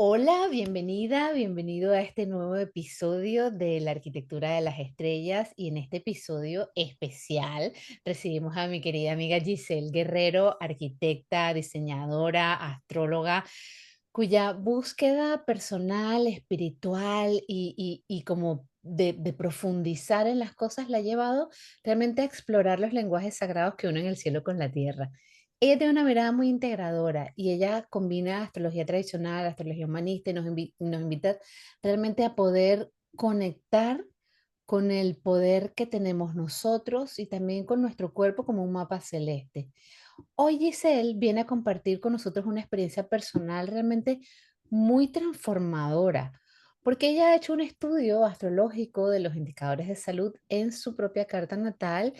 Hola, bienvenida, bienvenido a este nuevo episodio de la Arquitectura de las Estrellas y en este episodio especial recibimos a mi querida amiga Giselle Guerrero, arquitecta, diseñadora, astróloga, cuya búsqueda personal, espiritual y como de profundizar en las cosas la ha llevado realmente a explorar los lenguajes sagrados que unen el cielo con la tierra. Ella tiene una mirada muy integradora y ella combina astrología tradicional, astrología humanista y nos invita realmente a poder conectar con el poder que tenemos nosotros y también con nuestro cuerpo como un mapa celeste. Hoy Giselle viene a compartir con nosotros una experiencia personal realmente muy transformadora, porque ella ha hecho un estudio astrológico de los indicadores de salud en su propia carta natal,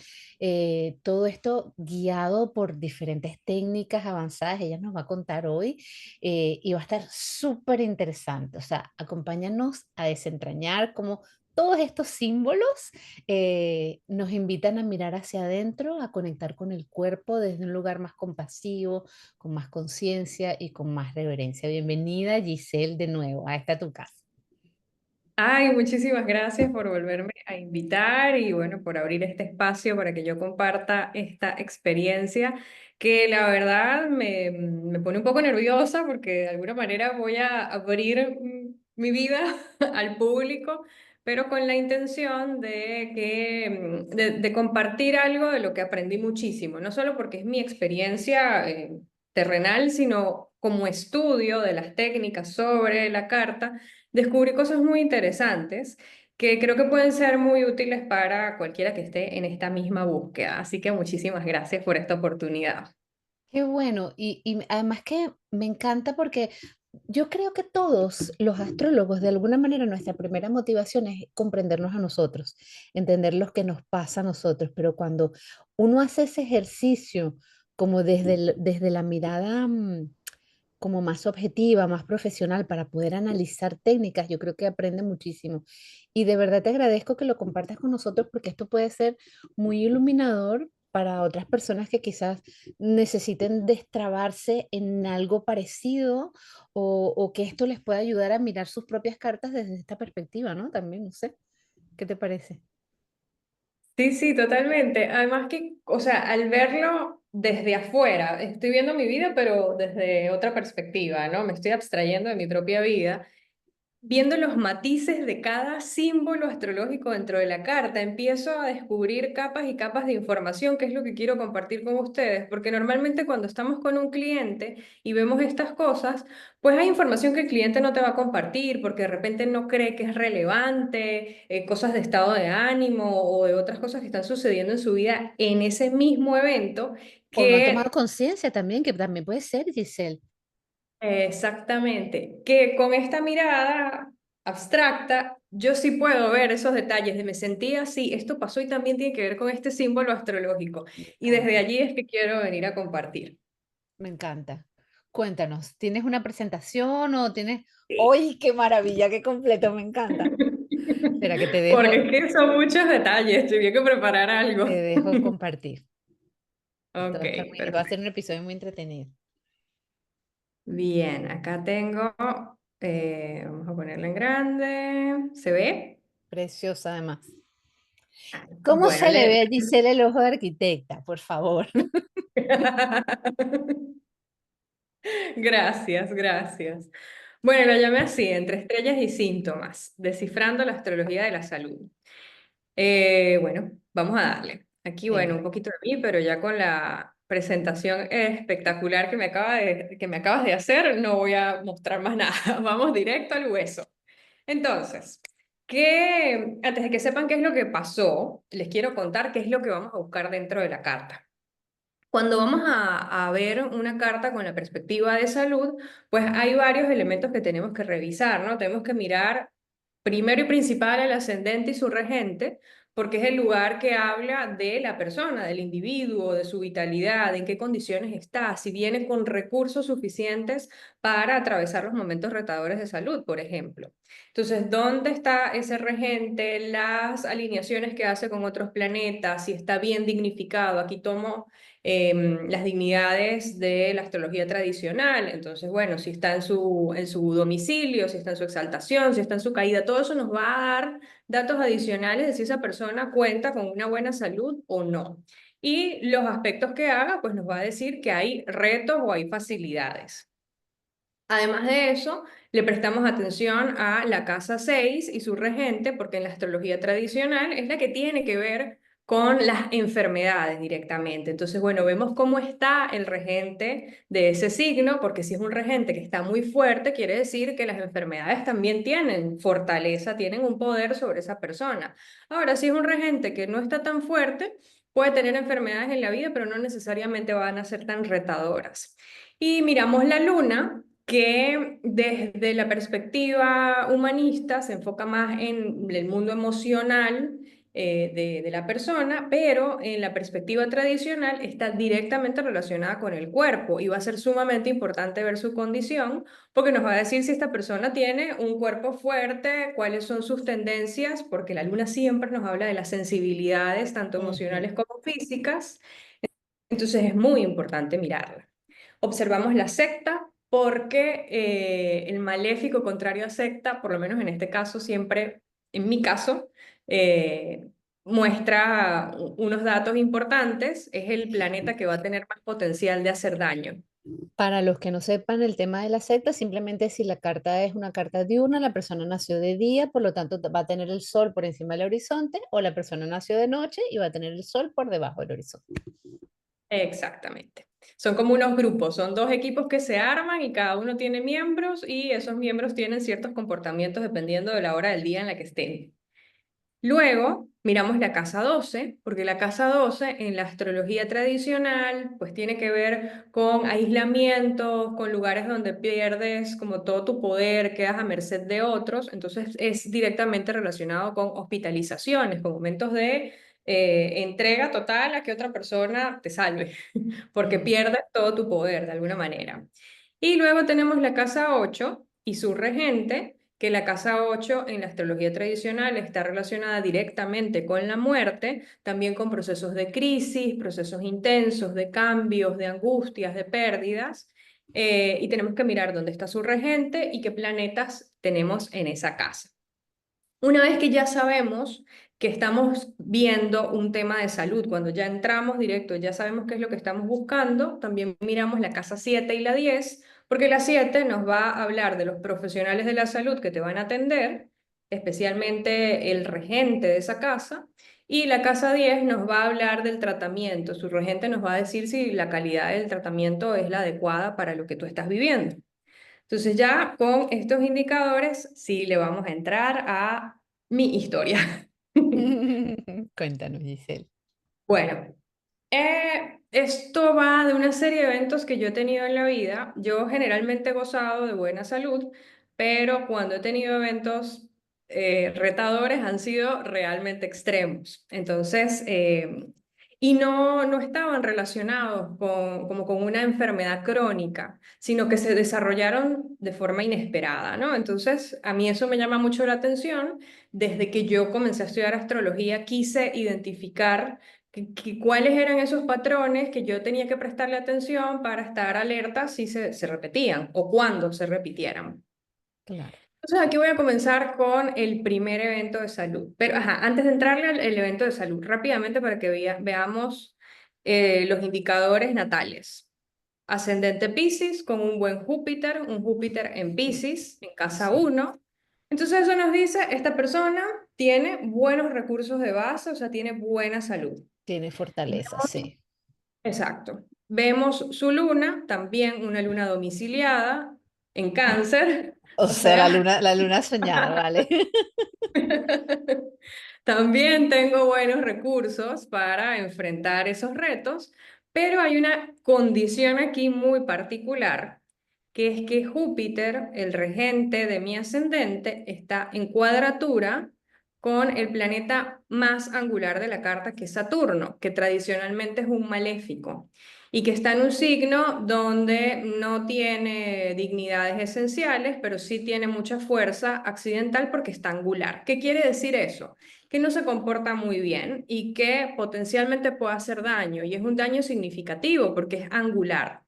todo esto guiado por diferentes técnicas avanzadas, ella nos va a contar hoy y va a estar súper interesante, o sea, acompáñanos a desentrañar cómo todos estos símbolos nos invitan a mirar hacia adentro, a conectar con el cuerpo desde un lugar más compasivo, con más conciencia y con más reverencia. Bienvenida, Giselle, de nuevo a esta tu casa. Ay, muchísimas gracias por volverme a invitar y bueno, por abrir este espacio para que yo comparta esta experiencia que la verdad me pone un poco nerviosa porque de alguna manera voy a abrir mi vida al público, pero con la intención de compartir algo de lo que aprendí muchísimo, no solo porque es mi experiencia terrenal, sino como estudio de las técnicas sobre la carta descubrí cosas muy interesantes que creo que pueden ser muy útiles para cualquiera que esté en esta misma búsqueda. Así que muchísimas gracias por esta oportunidad. Qué bueno, y además que me encanta porque yo creo que todos los astrólogos, de alguna manera, nuestra primera motivación es comprendernos a nosotros, entender lo que nos pasa a nosotros, pero cuando uno hace ese ejercicio como desde la mirada como más objetiva, más profesional para poder analizar técnicas, yo creo que aprende muchísimo. Y de verdad te agradezco que lo compartas con nosotros porque esto puede ser muy iluminador para otras personas que quizás necesiten destrabarse en algo parecido o que esto les pueda ayudar a mirar sus propias cartas desde esta perspectiva, ¿no? También, no sé, ¿qué te parece? Sí, sí, totalmente. Además que, o sea, al verlo desde afuera, estoy viendo mi vida, pero desde otra perspectiva, ¿no? Me estoy abstrayendo de mi propia vida. Viendo los matices de cada símbolo astrológico dentro de la carta, empiezo a descubrir capas y capas de información, que es lo que quiero compartir con ustedes, porque normalmente cuando estamos con un cliente y vemos estas cosas, pues hay información que el cliente no te va a compartir, porque de repente no cree que es relevante, cosas de estado de ánimo o de otras cosas que están sucediendo en su vida en ese mismo evento, O no ha tomado que conciencia también, que también puede ser, Giselle. exactamente, que con esta mirada abstracta yo sí puedo ver esos detalles de me sentí así, esto pasó y también tiene que ver con este símbolo astrológico. Me Y desde encanta. allí es que quiero venir a compartir. Me encanta. Cuéntanos, ¿tienes una presentación o tienes... Sí. ¡Ay, qué maravilla, qué completo! Me encanta. Espera, que Porque es que son muchos detalles, tuve que preparar te algo. dejo compartir. Esto Ok, va a ser perfecto. un episodio muy entretenido. Bien, acá tengo, vamos a ponerla en grande, ¿se ve? Preciosa además. ¿Cómo Bueno, se le ve a Giselle el ojo de arquitecta? Por favor. Gracias, gracias. Bueno, la llamé así, entre estrellas y síntomas, descifrando la astrología de la salud. Bueno, vamos a darle. Aquí, bueno, Venga. un poquito de mí, pero ya con la presentación espectacular que me acabas de hacer, no voy a mostrar más nada. Vamos directo al hueso. Entonces, antes de que sepan qué es lo que pasó, les quiero contar qué es lo que vamos a buscar dentro de la carta. Cuando vamos a ver una carta con la perspectiva de salud, pues hay varios elementos que tenemos que revisar, ¿no? Tenemos que mirar primero y principal al ascendente y su regente, porque es el lugar que habla de la persona, del individuo, de su vitalidad, en qué condiciones está, si viene con recursos suficientes para atravesar los momentos retadores de salud, por ejemplo. Entonces, ¿dónde está ese regente? Las alineaciones que hace con otros planetas, si está bien dignificado. Aquí tomo las dignidades de la astrología tradicional. Entonces, bueno, si está en su domicilio, si está en su exaltación, si está en su caída, todo eso nos va a dar datos adicionales de si esa persona cuenta con una buena salud o no. Y los aspectos que haga, pues nos va a decir que hay retos o hay facilidades. Además de eso, le prestamos atención a la casa 6 y su regente, porque en la astrología tradicional es la que tiene que ver con las enfermedades directamente. Entonces, bueno, vemos cómo está el regente de ese signo, porque si es un regente que está muy fuerte, quiere decir que las enfermedades también tienen fortaleza, tienen un poder sobre esa persona. Ahora, si es un regente que no está tan fuerte, puede tener enfermedades en la vida, pero no necesariamente van a ser tan retadoras. Y miramos la luna, que desde la perspectiva humanista se enfoca más en el mundo emocional de la persona, pero en la perspectiva tradicional está directamente relacionada con el cuerpo y va a ser sumamente importante ver su condición porque nos va a decir si esta persona tiene un cuerpo fuerte, cuáles son sus tendencias, porque la luna siempre nos habla de las sensibilidades, tanto Ujú. emocionales como físicas, entonces es muy importante mirarla. Observamos la secta porque el maléfico contrario a secta, por lo menos en este caso, siempre, en mi caso, muestra unos datos importantes. Es el planeta que va a tener más potencial de hacer daño. Para los que no sepan el tema de la secta, simplemente si la carta es una carta diurna, la persona nació de día, por lo tanto va a tener el sol por encima del horizonte, o la persona nació de noche y va a tener el sol por debajo del horizonte. Exactamente. Son como unos grupos, son dos equipos que se arman y cada uno tiene miembros y esos miembros tienen ciertos comportamientos dependiendo de la hora del día en la que estén. Luego miramos la casa 12, porque la casa 12 en la astrología tradicional pues tiene que ver con aislamientos, con lugares donde pierdes como todo tu poder, quedas a merced de otros, entonces es directamente relacionado con hospitalizaciones, con momentos de entrega total a que otra persona te salve, porque Ujú. pierdes todo tu poder de alguna manera. Y luego tenemos la casa 8 y su regente, que la casa 8 en la astrología tradicional está relacionada directamente con la muerte, también con procesos de crisis, procesos intensos, de cambios, de angustias, de pérdidas. Y tenemos que mirar dónde está su regente y qué planetas tenemos en esa casa. Una vez que ya sabemos que estamos viendo un tema de salud, cuando ya entramos directo, ya sabemos qué es lo que estamos buscando, también miramos la casa 7 y la 10, porque la 7 nos va a hablar de los profesionales de la salud que te van a atender, especialmente el regente de esa casa, y la casa 10 nos va a hablar del tratamiento. Su regente nos va a decir si la calidad del tratamiento es la adecuada para lo que tú estás viviendo. Entonces ya con estos indicadores sí le vamos a entrar a mi historia. Cuéntanos, Giselle. Bueno, esto va de una serie de eventos que yo he tenido en la vida. Yo generalmente he gozado de buena salud, pero cuando he tenido eventos retadores han sido realmente extremos. Entonces, y no estaban relacionados como con una enfermedad crónica, sino que se desarrollaron de forma inesperada, ¿no? Entonces, a mí eso me llama mucho la atención. Desde que yo comencé a estudiar astrología, quise identificar cuáles eran esos patrones que yo tenía que prestarle atención para estar alerta si se repetían o cuando se repitieran. Claro. Entonces aquí voy a comenzar con el primer evento de salud. Pero ajá, antes de entrarle al el evento de salud, rápidamente para que veamos los indicadores natales. Ascendente Piscis con un Júpiter en Piscis, en casa Sí, 1. Entonces eso nos dice, esta persona tiene buenos recursos de base, o sea, tiene buena salud. tiene fortaleza, sí. Exacto. Vemos su luna, también una luna domiciliada en cáncer, O o sea, sea, la luna soñada, ¿vale? también tengo buenos recursos para enfrentar esos retos, pero hay una condición aquí muy particular, que es que Júpiter, el regente de mi ascendente, está en cuadratura con el planeta más angular de la carta, que es Saturno, que tradicionalmente es un maléfico. y que está en un signo donde no tiene dignidades esenciales, pero sí tiene mucha fuerza accidental porque está angular. ¿Qué quiere decir eso? Que no se comporta muy bien y que potencialmente puede hacer daño, y es un daño significativo porque es angular.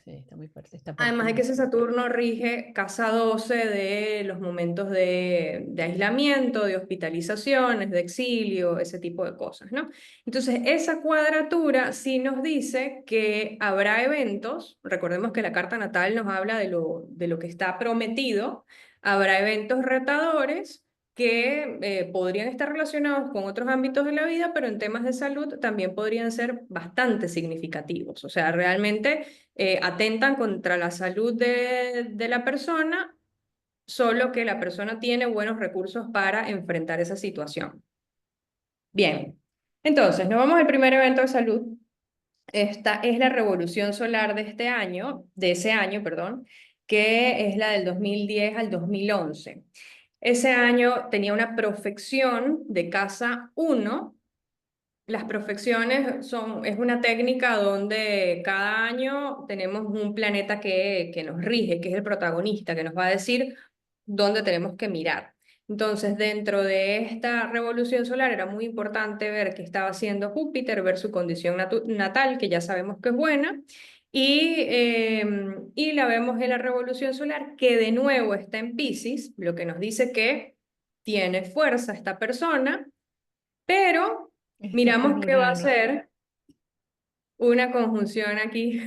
Sí, está muy fuerte, está Además de que partido. ese Saturno rige casa 12 de los momentos de aislamiento, de hospitalizaciones, de exilio, ese tipo de cosas, ¿no? Entonces, esa cuadratura sí nos dice que habrá eventos, recordemos que la carta natal nos habla de lo que está prometido, habrá eventos retadores que podrían estar relacionados con otros ámbitos de la vida, pero en temas de salud también podrían ser bastante significativos. O sea, realmente atentan contra la salud de la persona, solo que la persona tiene buenos recursos para enfrentar esa situación. Bien, entonces nos vamos al primer evento de salud. Esta es la revolución solar de este año, de ese año, perdón, que es la del 2010 al 2011. Ese año tenía una profección de casa 1. Las profecciones es una técnica donde cada año tenemos un planeta que nos rige, que es el protagonista, que nos va a decir dónde tenemos que mirar. Entonces, dentro de esta revolución solar era muy importante ver qué estaba haciendo Júpiter, ver su condición natal, que ya sabemos que es buena, y la vemos en la revolución solar, que de nuevo está en Piscis, lo que nos dice que tiene fuerza esta persona, pero Está con miramos que va a Urano. ser una conjunción aquí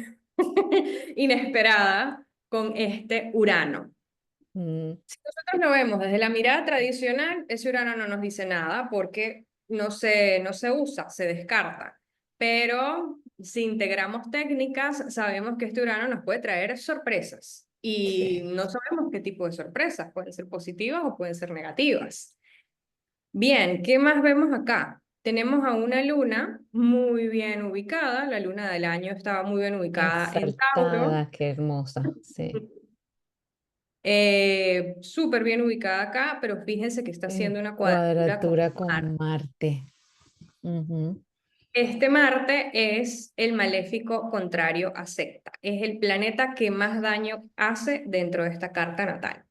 inesperada con este Urano. Mm, Si nosotros lo vemos desde la mirada tradicional, ese Urano no nos dice nada porque no se usa, se descarta. Pero si integramos técnicas, sabemos que este Urano nos puede traer sorpresas. Y sí. no sabemos qué tipo de sorpresas, pueden ser positivas o pueden ser negativas. Bien, ¿qué más vemos acá? Tenemos a una luna muy bien ubicada, la luna del año estaba muy bien ubicada en Tauro, Exaltada, qué hermosa. Sí. súper bien ubicada acá, pero fíjense que está En haciendo una cuadratura con cuadratura con Marte. Marte. Ujú. Este Marte es el maléfico contrario a Secta, es el planeta que más daño hace dentro de esta carta natal.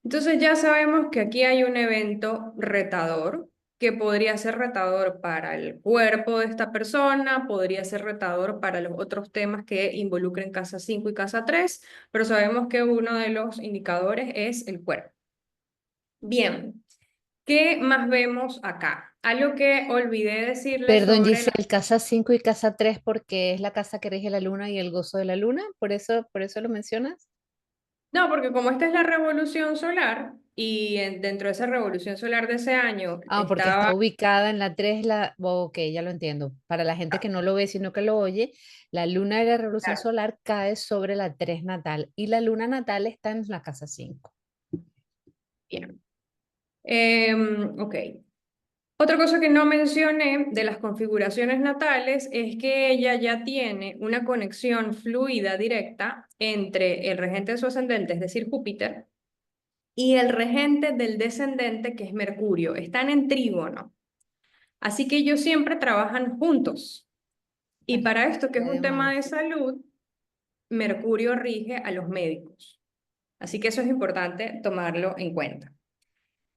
Entonces ya sabemos que aquí hay un evento retador, que podría ser retador para el cuerpo de esta persona, podría ser retador para los otros temas que involucren casa 5 y casa 3, pero sabemos que uno de los indicadores es el cuerpo. Bien, ¿qué más vemos acá? Algo que olvidé decirles Perdón, sobre la... Giselle, casa 5 y casa 3 porque es la casa que rige la luna y el gozo de la luna, por eso lo mencionas. No, porque como esta es la revolución solar y dentro de esa revolución solar de ese año Ah, porque está estaba... ubicada en la 3 ok, ya lo entiendo. Para la gente que no lo ve, sino que lo oye, la luna de la revolución Claro, solar cae sobre la 3 natal y la luna natal está en la casa 5. bien. Ok. Otra cosa que no mencioné de las configuraciones natales es que ella ya tiene una conexión fluida directa entre el regente de su ascendente, es decir, Júpiter, y el regente del descendente, que es Mercurio. Están en trígono. Así que ellos siempre trabajan juntos. Y Al para esto, que es un tema de además, salud, Mercurio rige a los médicos. Así que eso es importante tomarlo en cuenta.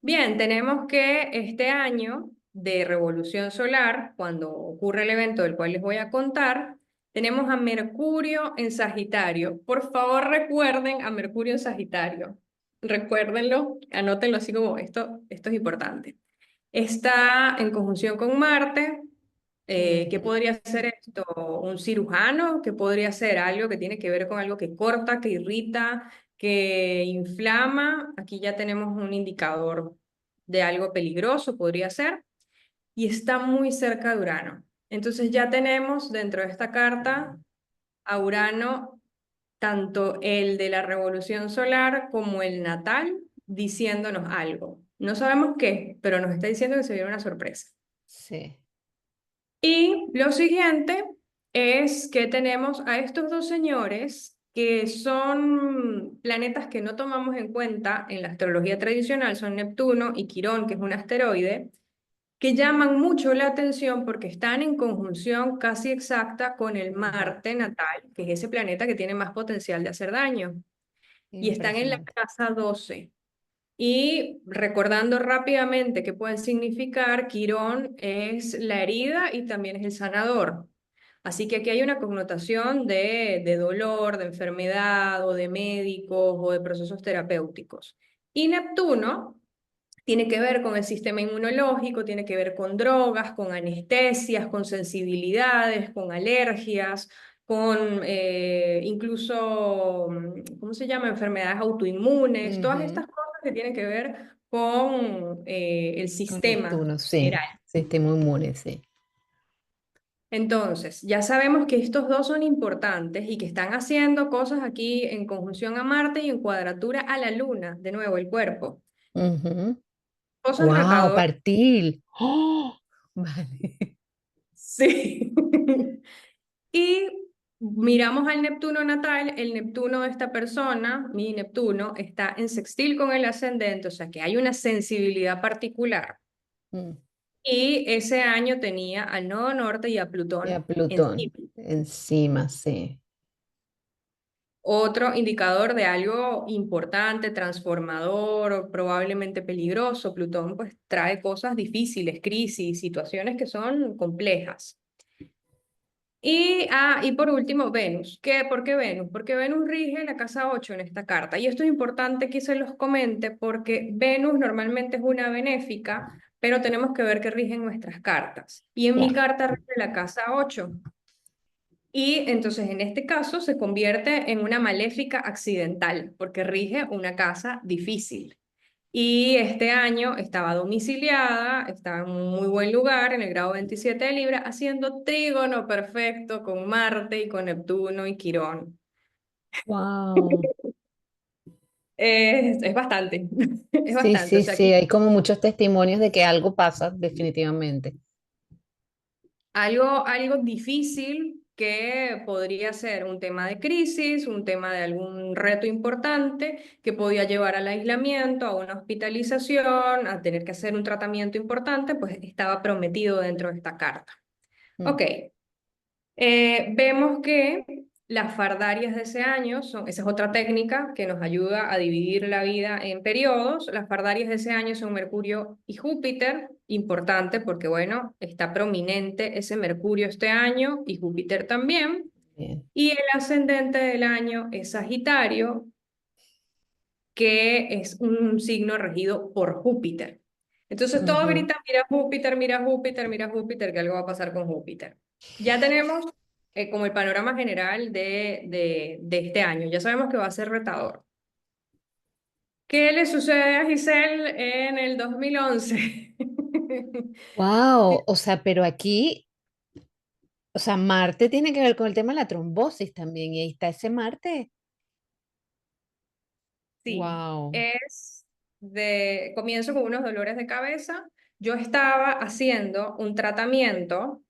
Bien, tenemos que este año de revolución solar, cuando ocurre el evento del cual les voy a contar, tenemos a Mercurio en Sagitario. Por favor, recuerden a Mercurio en Sagitario. Recuérdenlo, anótenlo así como esto es importante. Está en conjunción con Marte. ¿Qué ujú, podría ser esto? ¿Un cirujano? ¿Qué podría ser algo que tiene que ver con algo que corta, que irrita, que inflama? Aquí ya tenemos un indicador de algo peligroso, podría ser. Y está muy cerca de Urano. Entonces ya tenemos dentro de esta carta a Urano, tanto el de la revolución solar como el natal, diciéndonos algo. No sabemos qué, pero nos está diciendo que se viene una sorpresa. sí. Y lo siguiente es que tenemos a estos dos señores que son planetas que no tomamos en cuenta en la astrología tradicional, son Neptuno y Quirón, que es un asteroide, que llaman mucho la atención porque están en conjunción casi exacta con el Ujú. Marte natal, que es ese planeta que tiene más potencial de hacer daño, y están en la Impresionante. casa 12. Y recordando rápidamente qué pueden significar, Quirón es la herida y también es el sanador. Así que aquí hay una connotación de dolor, de enfermedad o de médicos o de procesos terapéuticos. Y Neptuno tiene que ver con el sistema inmunológico, tiene que ver con drogas, con anestesias, con sensibilidades, con alergias, con incluso, ¿cómo se llama? Enfermedades autoinmunes, todas Ujú. estas cosas que tienen que ver con el Con sistema Neptuno, sí. general. Sistema inmune, sí. Entonces, ya sabemos que estos dos son importantes y que están haciendo cosas aquí en conjunción a Marte y en cuadratura a la Luna, de nuevo, el cuerpo. Cosas Wow, retadoras. partil. ¡Oh! Vale. Sí. Y miramos al Neptuno natal, el Neptuno de esta persona, mi Neptuno, está en sextil con el ascendente, o sea que hay una sensibilidad particular. Mm. Y ese año tenía al nodo norte y a Y a Plutón Plutón encima. encima, sí. Otro indicador de algo importante, transformador o probablemente peligroso. Plutón pues trae cosas difíciles, crisis, situaciones que son complejas. Y por último, Venus. ¿Por qué Venus? Porque Venus rige la casa 8 en esta carta. Y esto es importante que se los comente porque Venus normalmente es una benéfica, pero tenemos que ver que rigen nuestras cartas. Y en mi Claro. carta rige la casa 8. Y entonces en este caso se convierte en una maléfica accidental porque rige una casa difícil. Y este año estaba domiciliada, estaba en un muy buen lugar, en el grado 27 de Libra, haciendo trígono perfecto con Marte y con Neptuno y Quirón. Wow. Es bastante, es Sí, bastante. O sí, sea, sí, aquí hay como muchos testimonios de que algo pasa, definitivamente. algo difícil que podría ser un tema de crisis, un tema de algún reto importante que podía llevar al aislamiento, a una hospitalización, a tener que hacer un tratamiento importante, pues estaba prometido dentro de esta carta. Mm. Ok, vemos que las fardarias de ese año son, esa es otra técnica que nos ayuda a dividir la vida en periodos. Las fardarias de ese año son Mercurio y Júpiter, importante porque, bueno, está prominente ese Mercurio este año y Júpiter también. Bien. Y el ascendente del año es Sagitario, que es un signo regido por Júpiter. Entonces todo Ujú. grita, mira Júpiter, mira Júpiter, mira Júpiter, que algo va a pasar con Júpiter. Ya tenemos como el panorama general de este año. Ya sabemos que va a ser retador. ¿Qué le sucede a Giselle en el 2011? Wow, o sea, pero aquí, o sea, Marte tiene que ver con el tema de la trombosis también, y ahí está ese Marte. Sí, Wow. comienzo con unos dolores de cabeza. Yo estaba haciendo un tratamiento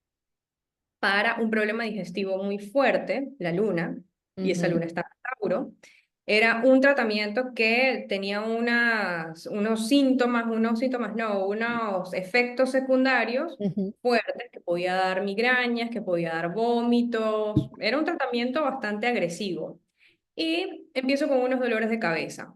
para un problema digestivo muy fuerte, la luna, y esa luna está en Tauro. Era un tratamiento que tenía unos síntomas, no, unos efectos secundarios fuertes, que podía dar migrañas, que podía dar vómitos. Era un tratamiento bastante agresivo. Y empiezo con unos dolores de cabeza.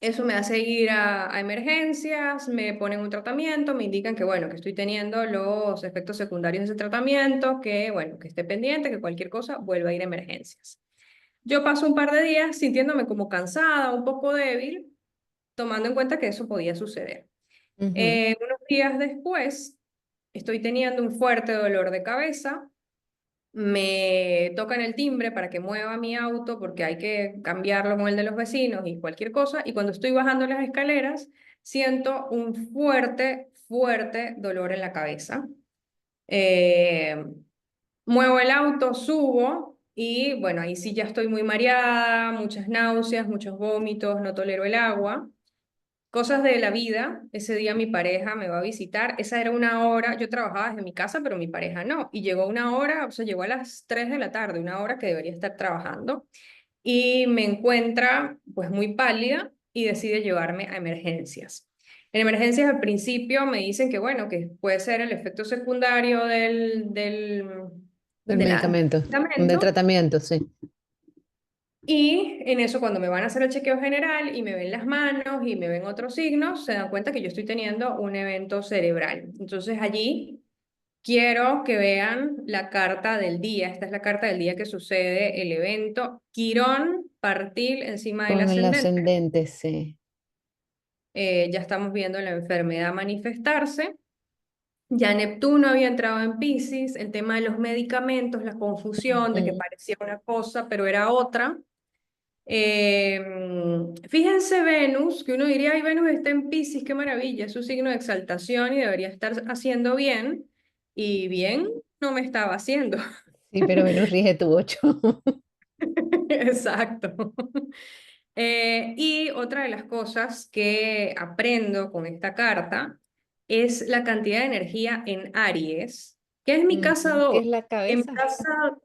Eso me hace ir a emergencias, me ponen un tratamiento, me indican que, bueno, que estoy teniendo los efectos secundarios de ese tratamiento, que, bueno, que esté pendiente, que cualquier cosa vuelva a ir a emergencias. Yo paso un par de días sintiéndome como cansada, un poco débil, tomando en cuenta que eso podía suceder. Ujú, ujú. Unos días después, estoy teniendo un fuerte dolor de cabeza, me tocan el timbre para que mueva mi auto porque hay que cambiarlo con el de los vecinos y cualquier cosa. Y cuando estoy bajando las escaleras, siento un fuerte, fuerte dolor en la cabeza. Eh, Muevo el auto, subo y bueno, ahí sí ya estoy muy mareada, muchas náuseas, muchos vómitos, no tolero el agua. Cosas de la vida, ese día mi pareja me va a visitar, esa era una hora, yo trabajaba desde mi casa, pero mi pareja no, y llegó una hora, o sea, llegó a las 3 de la tarde, una hora que debería estar trabajando, y me encuentra pues muy pálida y decide llevarme a emergencias. En emergencias al principio me dicen que bueno, que puede ser el efecto secundario Del del medicamento, del medicamento. tratamiento, sí. Y en eso, cuando me van a hacer el chequeo general y me ven las manos y me ven otros signos, se dan cuenta que yo estoy teniendo un evento cerebral. Entonces allí quiero que vean la carta del día. Esta es la carta del día que sucede el evento. Quirón, partil encima del Con el ascendente. ascendente, sí. Ya estamos viendo la enfermedad manifestarse. Ya Neptuno había entrado en Piscis, el tema de los medicamentos, la confusión de que Ujú. parecía una cosa, pero era otra. Eh, Fíjense Venus, que uno diría, ay, Venus está en Piscis, qué maravilla, es su signo de exaltación y debería estar haciendo bien, y bien no me estaba haciendo. Sí, pero Venus rige tu 8. Exacto. Y otra de las cosas que aprendo con esta carta es la cantidad de energía en Aries, que es mi casa ¿Qué 2. es la En mi cabeza? casa,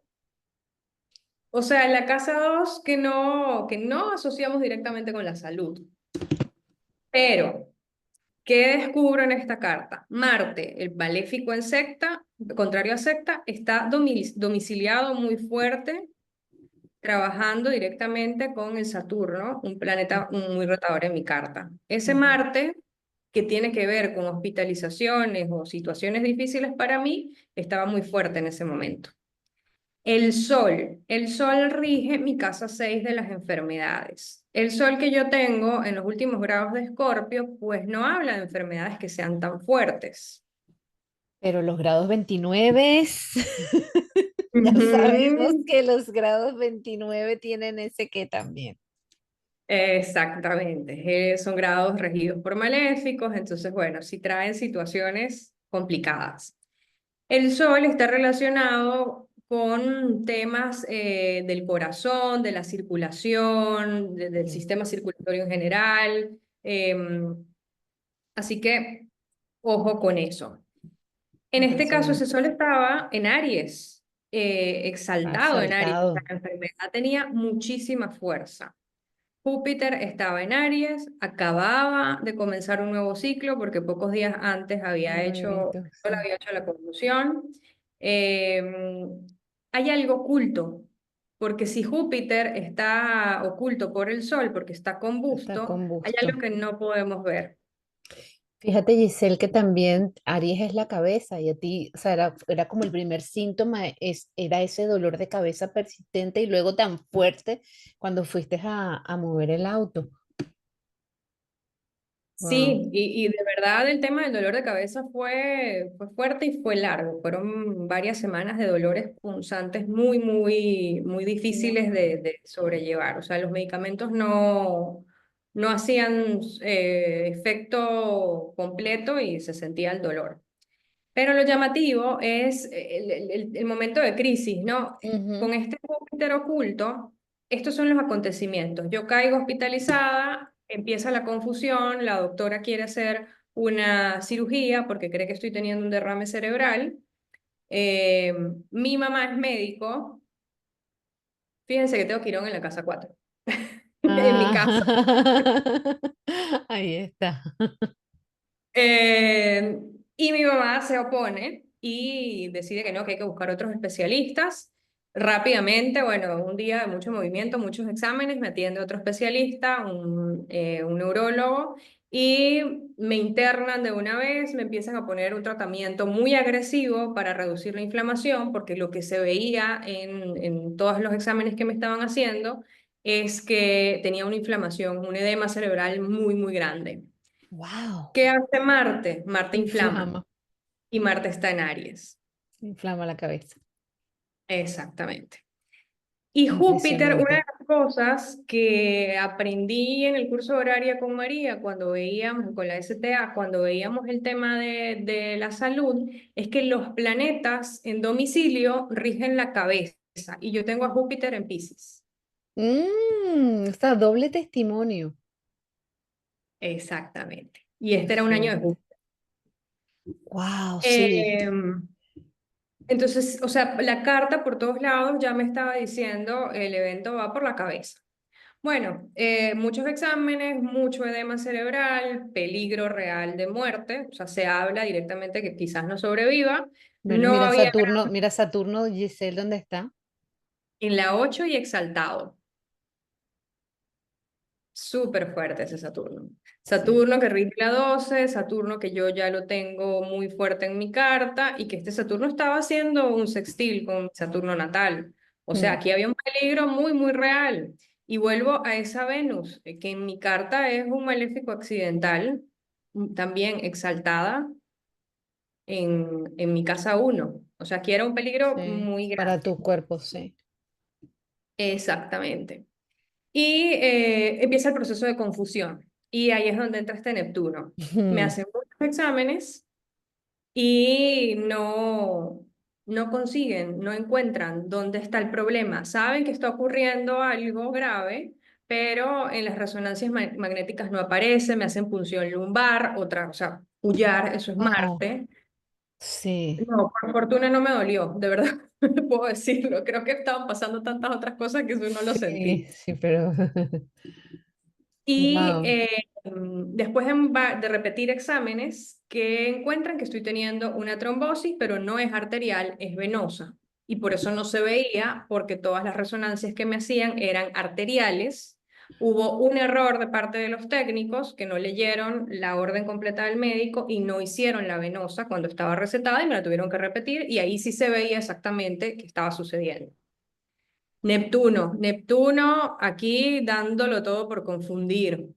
o sea, en la casa 2 que no asociamos directamente con la salud. Pero, ¿qué descubro en esta carta? Marte, el maléfico en secta, contrario a secta, está domiciliado muy fuerte, trabajando directamente con el Saturno, un planeta muy rotador en mi carta. Ese Ujú. Marte, que tiene que ver con hospitalizaciones o situaciones difíciles para mí, estaba muy fuerte en ese momento. El Sol rige mi casa 6 de las enfermedades. El Sol que yo tengo en los últimos grados de Escorpio, pues no habla de enfermedades que sean tan fuertes. Pero los grados 29, ya sabemos Ujú. que los grados 29 tienen ese que también. Exactamente, son grados regidos por maléficos, entonces, bueno, sí traen situaciones complicadas. El Sol está relacionado con temas del corazón, de la circulación, del Sí, sistema circulatorio en general. Así que, ojo con eso. En este caso, ese impresionante. Sol estaba en Aries, exaltado en Aries, o sea, Asaltado. la enfermedad tenía muchísima fuerza. Júpiter estaba en Aries, acababa de comenzar un nuevo ciclo porque pocos días antes Nuevito, sí. había hecho la conjunción. Eh, Hay algo oculto, porque si Júpiter está oculto por el Sol, porque está Está combusto, hay combusto. algo que no podemos ver. Fíjate, Giselle, que también Aries es la cabeza y a ti, o sea, era como el primer síntoma, era ese dolor de cabeza persistente y luego tan fuerte cuando fuiste a mover el auto. Wow. Sí, y de verdad el tema del dolor de cabeza fue fuerte y fue largo. Fueron varias semanas de dolores punzantes muy, muy, muy difíciles de sobrellevar. O sea, los medicamentos no hacían efecto completo y se sentía el dolor. Pero lo llamativo es el momento de crisis, ¿no? Ujú. Con este Júpiter oculto, estos son los acontecimientos. Yo caigo hospitalizada, empieza la confusión, la doctora quiere hacer una cirugía porque cree que estoy teniendo un derrame cerebral. Eh, Mi mamá es médico. Fíjense que tengo Quirón en la casa 4 en mi Ah, casa. ahí está. Eh, y mi mamá se opone y decide que no, que hay que buscar otros especialistas. Rápidamente, bueno, un día de mucho movimiento, muchos exámenes, me atiende otro especialista, un neurólogo, y me internan de una vez, me empiezan a poner un tratamiento muy agresivo para reducir la inflamación, porque lo que se veía en todos los exámenes que me estaban haciendo es que tenía una inflamación, un edema cerebral muy, muy grande. Wow. ¿Qué hace Marte? Marte inflama Inflama, y Marte está en Aries. inflama la cabeza. Exactamente. Y Júpiter, una de Impresionante. las cosas que aprendí en el curso de horaria con María, cuando veíamos, con la STA, cuando veíamos el tema de la salud, es que los planetas en domicilio rigen la cabeza. Y yo tengo a Júpiter en Piscis. O sea, doble testimonio. Exactamente. Y Qué este era un año de fuerte. Júpiter. Wow, sí. Em, Entonces, o sea, la carta por todos lados ya me estaba diciendo, el evento va por la cabeza. Bueno, muchos exámenes, mucho edema cerebral, peligro real de muerte, o sea, se habla directamente que quizás no sobreviva. Bueno, No había Mira Saturno, Giselle, ¿dónde está? en la 8 y exaltado. Súper fuerte ese Saturno. Sí. Saturno que rige la 12, Saturno que yo ya lo tengo muy fuerte en mi carta y que este Saturno estaba haciendo un sextil con Saturno natal. O sea, Mm, aquí había un peligro muy, muy real. Y vuelvo a esa Venus, que en mi carta es un maléfico accidental, también exaltada en mi casa uno. O sea, aquí era un peligro sí, muy para grande. tu cuerpo, sí. Exactamente. Y empieza el proceso de confusión. Y ahí es donde entra este Neptuno. Me hacen muchos exámenes y no consiguen, no encuentran dónde está el problema. Saben que está ocurriendo algo grave, pero en las resonancias magnéticas no aparece, me hacen punción lumbar, otra, o sea, pullar, eso es Oh, Marte. sí, No, por fortuna no me dolió, de verdad, puedo decirlo. Creo que estaban pasando tantas otras cosas que eso no lo sí, sentí. sí, pero Y wow. después de repetir exámenes, que encuentran que estoy teniendo una trombosis, pero no es arterial, es venosa. Y por eso no se veía, porque todas las resonancias que me hacían eran arteriales. Hubo un error de parte de los técnicos que no leyeron la orden completa del médico y no hicieron la venosa cuando estaba recetada y me la tuvieron que repetir y ahí sí se veía exactamente qué estaba sucediendo. Neptuno aquí dándolo todo por confundir.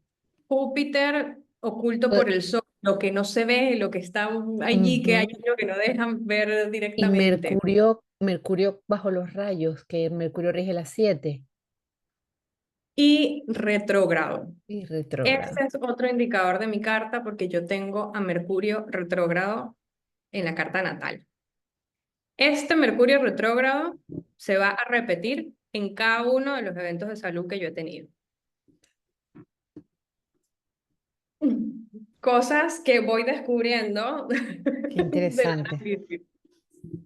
Júpiter oculto Pues, por el Sol, lo que no se ve, lo que está allí, que hay ujú. lo que no dejan ver Y directamente. Mercurio bajo los rayos, que Mercurio rige las 7 Y retrógrado. y retrógrado. Este es otro indicador de mi carta porque yo tengo a Mercurio retrógrado en la carta natal. Este Mercurio retrógrado se va a repetir en cada uno de los eventos de salud que yo he tenido. Cosas que voy descubriendo Qué del interesante. análisis.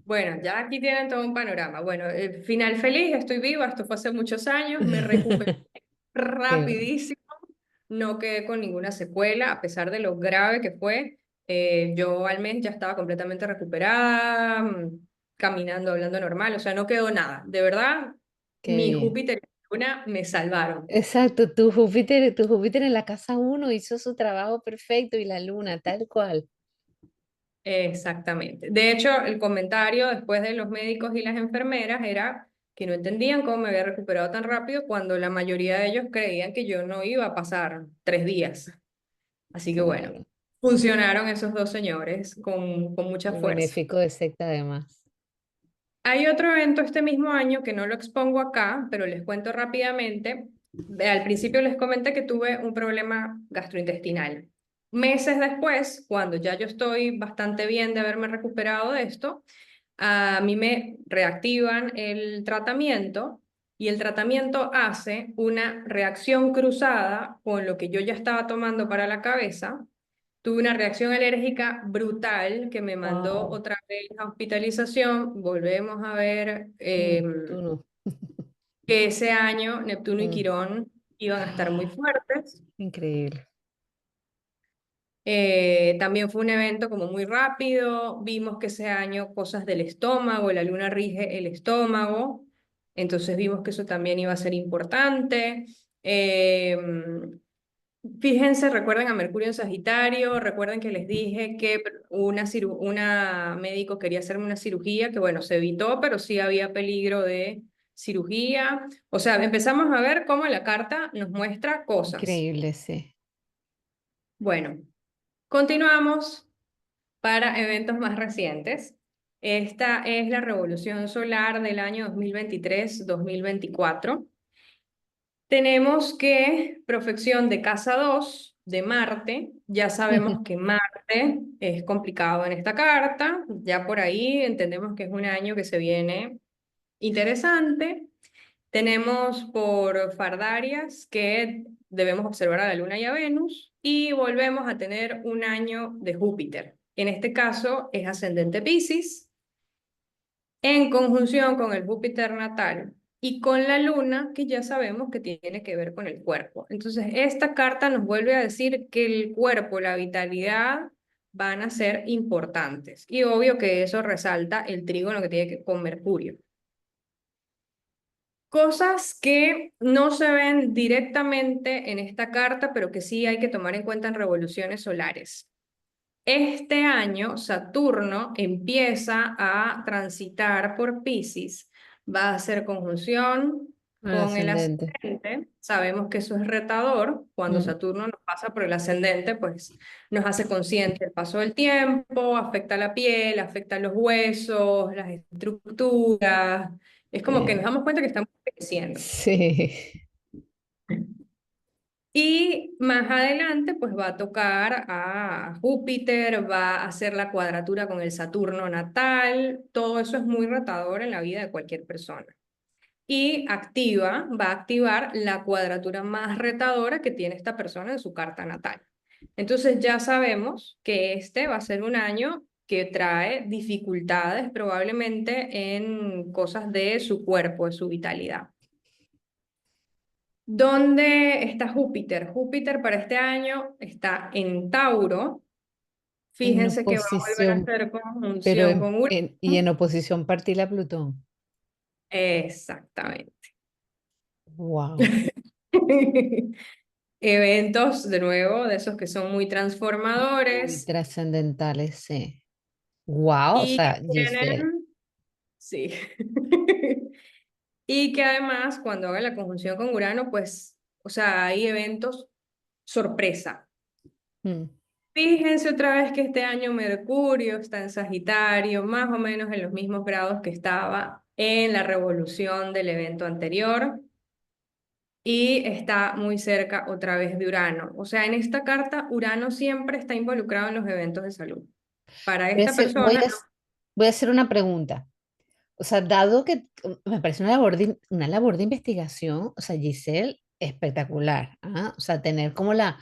Bueno, ya aquí tienen todo un panorama. Bueno, final feliz, estoy viva, esto fue hace muchos años, me recuperé Qué bueno. rapidísimo, no quedé con ninguna secuela, a pesar de lo grave que fue. Yo al mes ya estaba completamente recuperada, caminando, hablando normal, o sea, no quedó nada. De verdad, Qué mi bien. Júpiter y mi Luna me salvaron. Exacto, tu Júpiter en la casa uno hizo su trabajo perfecto y la luna, tal cual. Exactamente. De hecho, el comentario después de los médicos y las enfermeras era que no entendían cómo me había recuperado tan rápido cuando la mayoría de ellos creían que yo no iba a pasar 3 días. Así que bueno, Claro. funcionaron esos dos señores con mucha El fuerza. benéfico de secta además. Hay otro evento este mismo año que no lo expongo acá, pero les cuento rápidamente. Al principio les comenté que tuve un problema gastrointestinal. Meses después, cuando ya yo estoy bastante bien de haberme recuperado de esto, a mí me reactivan el tratamiento y el tratamiento hace una reacción cruzada con lo que yo ya estaba tomando para la cabeza. Tuve una reacción alérgica brutal que me mandó Wow. otra vez a hospitalización. Volvemos a ver Neptuno. que ese año Neptuno y Mm. Quirón iban a estar muy Ah, fuertes. increíble. También fue un evento como muy rápido. Vimos que ese año cosas del estómago, la luna rige el estómago. Entonces vimos que eso también iba a ser importante. Eh, Fíjense, recuerden a Mercurio en Sagitario, recuerden que les dije que una médico quería hacerme una cirugía, que bueno, se evitó, pero sí había peligro de cirugía. O sea, empezamos a ver cómo la carta nos muestra cosas. Increíble, sí. Bueno, continuamos para eventos más recientes. Esta es la revolución solar del año 2023-2024. Tenemos que profección de casa 2 de Marte. Ya sabemos que Marte es complicado en esta carta. Ya por ahí entendemos que es un año que se viene interesante. Tenemos por Fardarias que debemos observar a la Luna y a Venus. Y volvemos a tener un año de Júpiter. En este caso es ascendente Piscis en conjunción con el Júpiter natal. y con la luna, que ya sabemos que tiene que ver con el cuerpo. Entonces, esta carta nos vuelve a decir que el cuerpo, la vitalidad, van a ser importantes. Y obvio que eso resalta el trígono que tiene que con Mercurio. Cosas que no se ven directamente en esta carta, pero que sí hay que tomar en cuenta en revoluciones solares. Este año Saturno empieza a transitar por Piscis, va a hacer conjunción El con el ascendente. ascendente. Sabemos que eso es retador. Cuando Mm, Saturno nos pasa por el ascendente, pues nos hace consciente el paso del tiempo, afecta la piel, afecta los huesos, las estructuras. Es como que nos sí. damos cuenta que estamos creciendo. Sí. Y más adelante, pues va a tocar a Júpiter, va a hacer la cuadratura con el Saturno natal. Todo eso es muy retador en la vida de cualquier persona. Y va a activar la cuadratura más retadora que tiene esta persona en su carta natal. Entonces ya sabemos que este va a ser un año que trae dificultades probablemente en cosas de su cuerpo, de su vitalidad. ¿Dónde está Júpiter? Júpiter para este año está en Tauro. En Fíjense que va a volver a oposición, hacer pero conjunción con y en Urano. oposición partila Plutón. Exactamente. Wow. Eventos, de nuevo, de esos que son muy Muy transformadores trascendentales, sí. Wow, o y que sea, Giselle. tienen, sí, y que además cuando haga la conjunción con Urano, pues, o sea, hay eventos sorpresa. Mm. Fíjense otra vez que este año Mercurio está en Sagitario, más o menos en los mismos grados que estaba en la revolución del evento anterior, y está muy cerca otra vez de Urano. O sea, en esta carta Urano siempre está involucrado en los eventos de salud. Para Voy a esta hacer, voy persona, a, voy a hacer una pregunta. O sea, dado que me parece una labor de investigación, o sea, Giselle, espectacular. ¿Ah? O sea, tener como la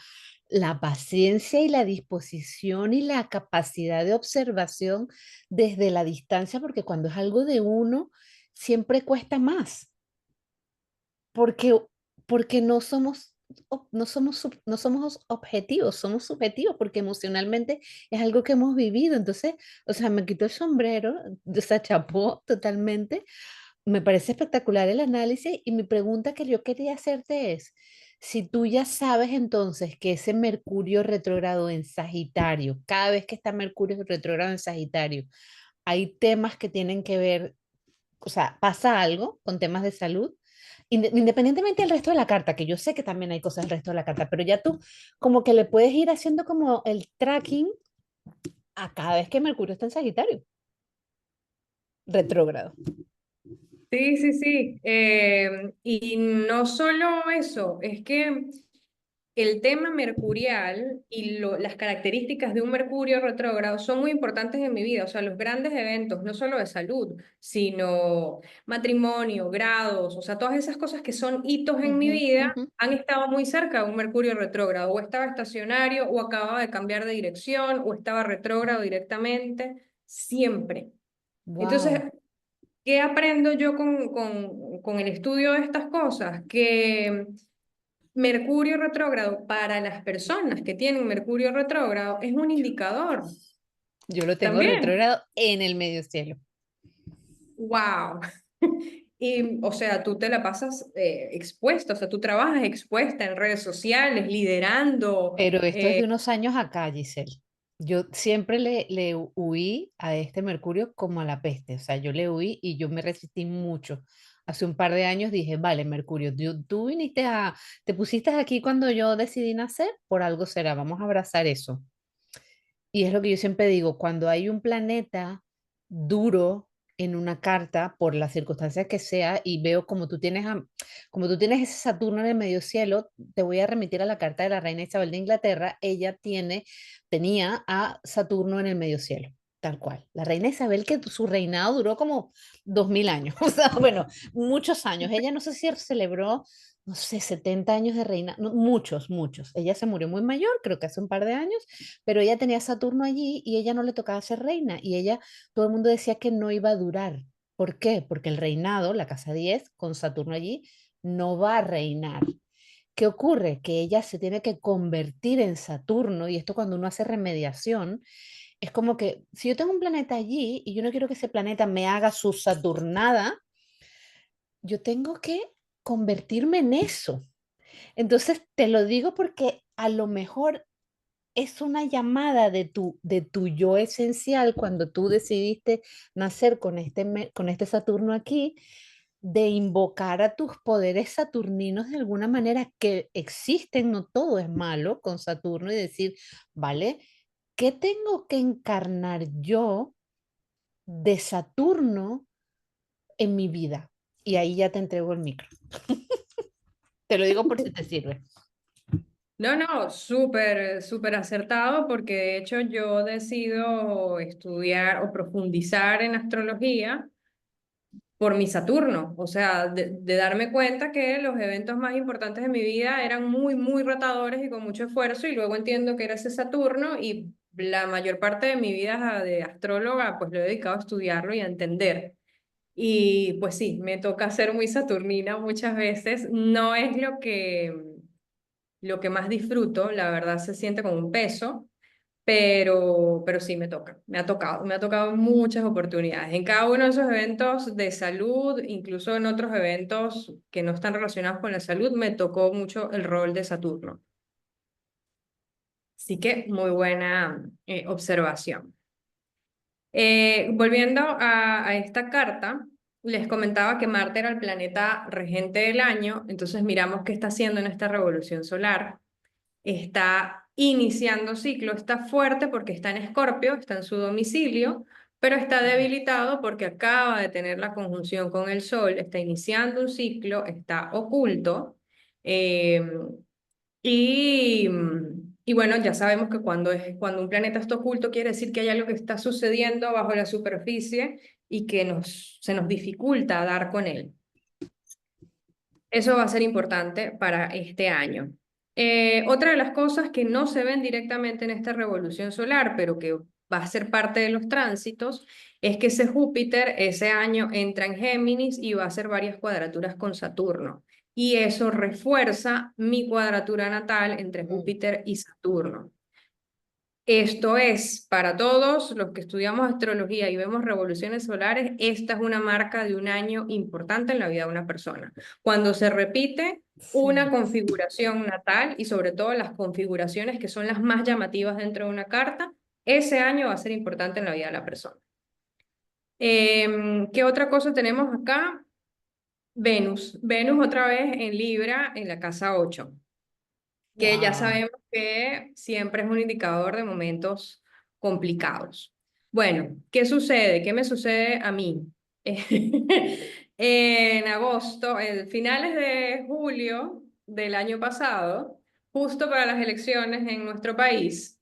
paciencia y la disposición y la capacidad de observación desde la distancia, porque cuando es algo de uno, siempre cuesta más, porque, porque no somos objetivos, somos subjetivos, porque emocionalmente es algo que hemos vivido. Entonces, o sea, me quito el sombrero, o sea, chapó totalmente. Me parece espectacular el análisis y mi pregunta que yo quería hacerte es, si tú ya sabes entonces que ese Mercurio retrógrado en Sagitario, cada vez que está Mercurio retrógrado en Sagitario, hay temas que tienen que ver, o sea, pasa algo con temas de salud, independientemente del resto de la carta, que yo sé que también hay cosas del resto de la carta, pero ya tú como que le puedes ir haciendo como el tracking a cada vez que Mercurio está en Sagitario, retrógrado. sí, sí, sí. Y no solo eso, es que el tema mercurial y las características de un Mercurio retrógrado son muy importantes en mi vida. O sea, los grandes eventos, no solo de salud, sino matrimonio, grados, o sea, todas esas cosas que son hitos en mi Ujú, vida ujú. han estado muy cerca de un Mercurio retrógrado. O estaba estacionario, o acababa de cambiar de dirección, o estaba retrógrado directamente, siempre. Entonces, Wow. ¿qué aprendo yo con el estudio de estas cosas? Que Mercurio retrógrado para las personas que tienen Mercurio retrógrado es un indicador. Yo lo tengo También, retrógrado en el medio cielo. wow. Y, o sea, tú te la pasas expuesta, o sea, tú trabajas expuesta en redes sociales, liderando. Pero esto es de unos años acá, Giselle. Yo siempre le huí a este Mercurio como a la peste. O sea, yo le huí y yo me resistí mucho. Hace un par de años dije, vale, Mercurio, tú viniste te pusiste aquí cuando yo decidí nacer, por algo será, vamos a abrazar eso. Y es lo que yo siempre digo, cuando hay un planeta duro en una carta, por las circunstancias que sea, y veo como tú tienes ese Saturno en el medio cielo, te voy a remitir a la carta de la reina Isabel de Inglaterra, tenía a Saturno en el medio cielo. Tal cual. La reina Isabel, que su reinado duró como 2000 años, o sea, bueno, muchos años. Ella no sé si celebró, no sé, 70 años de reina, no, muchos, muchos. Ella se murió muy mayor, creo que hace un par de años, pero ella tenía Saturno allí y ella no le tocaba ser reina y ella, todo el mundo decía que no iba a durar. ¿Por qué? Porque el reinado, la casa 10 con Saturno allí, no va a reinar. ¿Qué ocurre? Que ella se tiene que convertir en Saturno, y esto cuando uno hace remediación, es como que si yo tengo un planeta allí y yo no quiero que ese planeta me haga su Saturnada, yo tengo que convertirme en eso. Entonces, te lo digo porque a lo mejor es una llamada de tu yo esencial cuando tú decidiste nacer con con este Saturno aquí, de invocar a tus poderes saturninos de alguna manera que existen, no todo es malo con Saturno, y decir, vale, ¿qué tengo que encarnar yo de Saturno en mi vida? Y ahí ya te entrego el micro. Te lo digo por si te sirve. No, no, súper, súper acertado porque de hecho yo decido estudiar o profundizar en astrología por mi Saturno, o sea, de darme cuenta que los eventos más importantes de mi vida eran muy, muy retadores y con mucho esfuerzo, y luego entiendo que era ese Saturno, y la mayor parte de mi vida de astróloga pues lo he dedicado a estudiarlo y a entender. Y pues sí, me toca ser muy saturnina muchas veces, no es lo que más disfruto, la verdad se siente como un peso, pero sí me toca, me ha tocado en muchas oportunidades. En cada uno de esos eventos de salud, incluso en otros eventos que no están relacionados con la salud, me tocó mucho el rol de Saturno. Así que muy buena observación. Volviendo a esta carta, les comentaba que Marte era el planeta regente del año, entonces miramos qué está haciendo en esta revolución solar. Está iniciando ciclo, está fuerte porque está en Escorpio, está en su domicilio, pero está debilitado porque acaba de tener la conjunción con el Sol, está iniciando un ciclo, está oculto. eh, y bueno, ya sabemos que cuando un planeta está oculto quiere decir que hay algo que está sucediendo bajo la superficie y que se nos dificulta dar con él. Eso va a ser importante para este año. Otra de las cosas que no se ven directamente en esta revolución solar, pero que va a ser parte de los tránsitos, es que ese Júpiter ese año entra en Géminis y va a hacer varias cuadraturas con Saturno. Y eso refuerza mi cuadratura natal entre Mm. Júpiter y Saturno. Esto es, para todos los que estudiamos astrología y vemos revoluciones solares, esta es una marca de un año importante en la vida de una persona. Cuando se repite una Sí. configuración natal y sobre todo las configuraciones que son las más llamativas dentro de una carta, ese año va a ser importante en la vida de la persona. ¿Qué otra cosa tenemos acá? Venus. Venus otra vez en Libra, en la casa 8, que ya Wow. sabemos que siempre es un indicador de momentos complicados. Bueno, ¿qué sucede? ¿Qué me sucede a mí? En agosto, en finales de julio del año pasado, justo para las elecciones en nuestro país,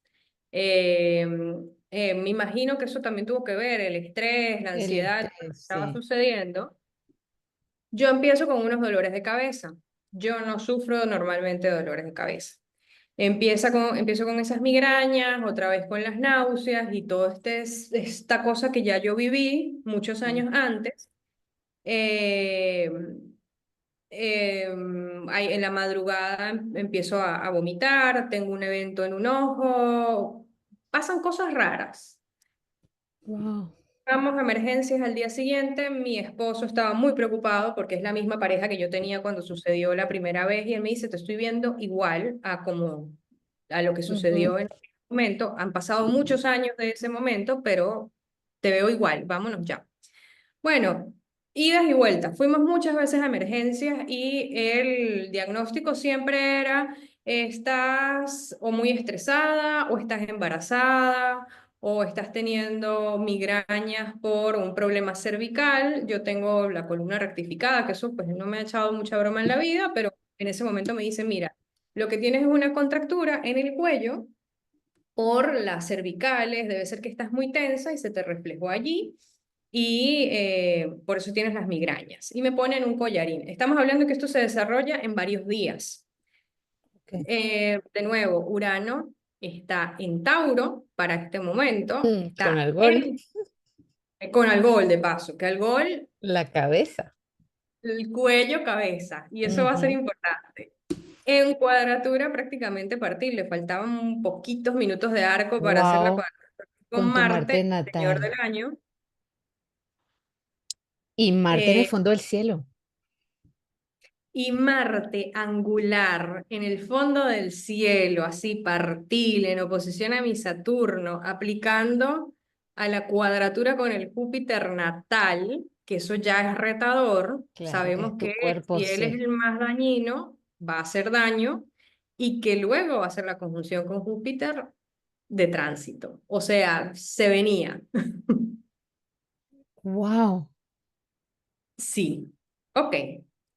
eh, me imagino que eso también tuvo que ver, el estrés, la El ansiedad, lo que estrés, estaba sí. sucediendo. Yo empiezo con unos dolores de cabeza. Yo no sufro normalmente de dolores de cabeza. Empiezo con esas migrañas, otra vez con las náuseas y todo esta cosa que ya yo viví muchos Mm. años antes. Eh, en la madrugada empiezo a vomitar, tengo un evento en un ojo, pasan cosas raras. Wow. Vamos a emergencias al día siguiente. Mi esposo estaba muy preocupado porque es la misma pareja que yo tenía cuando sucedió la primera vez, y él me dice, te estoy viendo igual a lo que Ujú. sucedió en ese momento. Han pasado muchos años de ese momento, pero te veo igual, vámonos ya. Bueno, idas y vueltas. Fuimos muchas veces a emergencias y el diagnóstico siempre era, estás o muy estresada o estás embarazada o estás teniendo migrañas por un problema cervical. Yo tengo la columna rectificada, que eso pues no me ha echado mucha broma en la vida, pero en ese momento me dice, mira, lo que tienes es una contractura en el cuello por las cervicales, debe ser que estás muy tensa y se te reflejó allí, y por eso tienes las migrañas. Y me ponen un collarín. Estamos hablando que esto se desarrolla en varios días. Ok. De nuevo, Urano está en Tauro para este momento, Con está el gol. Con algol de paso, que algol, La cabeza. el cuello, cabeza, y eso va a ser Ujú. importante. En cuadratura prácticamente partir, le faltaban poquitos minutos de arco para hacer la Wow, cuadratura con con tu Marte, Marte señor del natal. año. Y Marte en el eh, fondo del cielo. Y Marte angular en el fondo del cielo, así partil, en oposición a mi Saturno, aplicando a la cuadratura con el Júpiter natal, que eso ya es retador. Claro, que es Sabemos tu que cuerpo, si él es sí. el más dañino, va a hacer daño y que luego va a ser la conjunción con Júpiter de tránsito. O sea, se venía. Wow. Sí. Ok.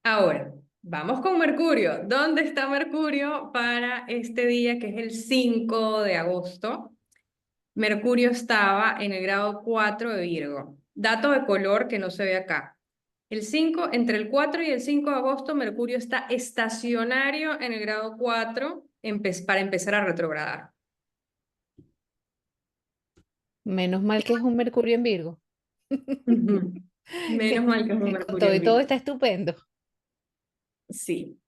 Ahora, vamos con Mercurio. ¿Dónde está Mercurio para este día que es el 5 de agosto? Mercurio estaba en el grado 4 de Virgo. Dato de color que no se ve acá. El 5, entre el 4 y el 5 de agosto, Mercurio está estacionario en el grado 4 para empezar a retrogradar. Menos mal que es un Mercurio en Virgo. Ujú. Menos mal que es un Que con Mercurio todo en y todo Virgo. está estupendo. Sí.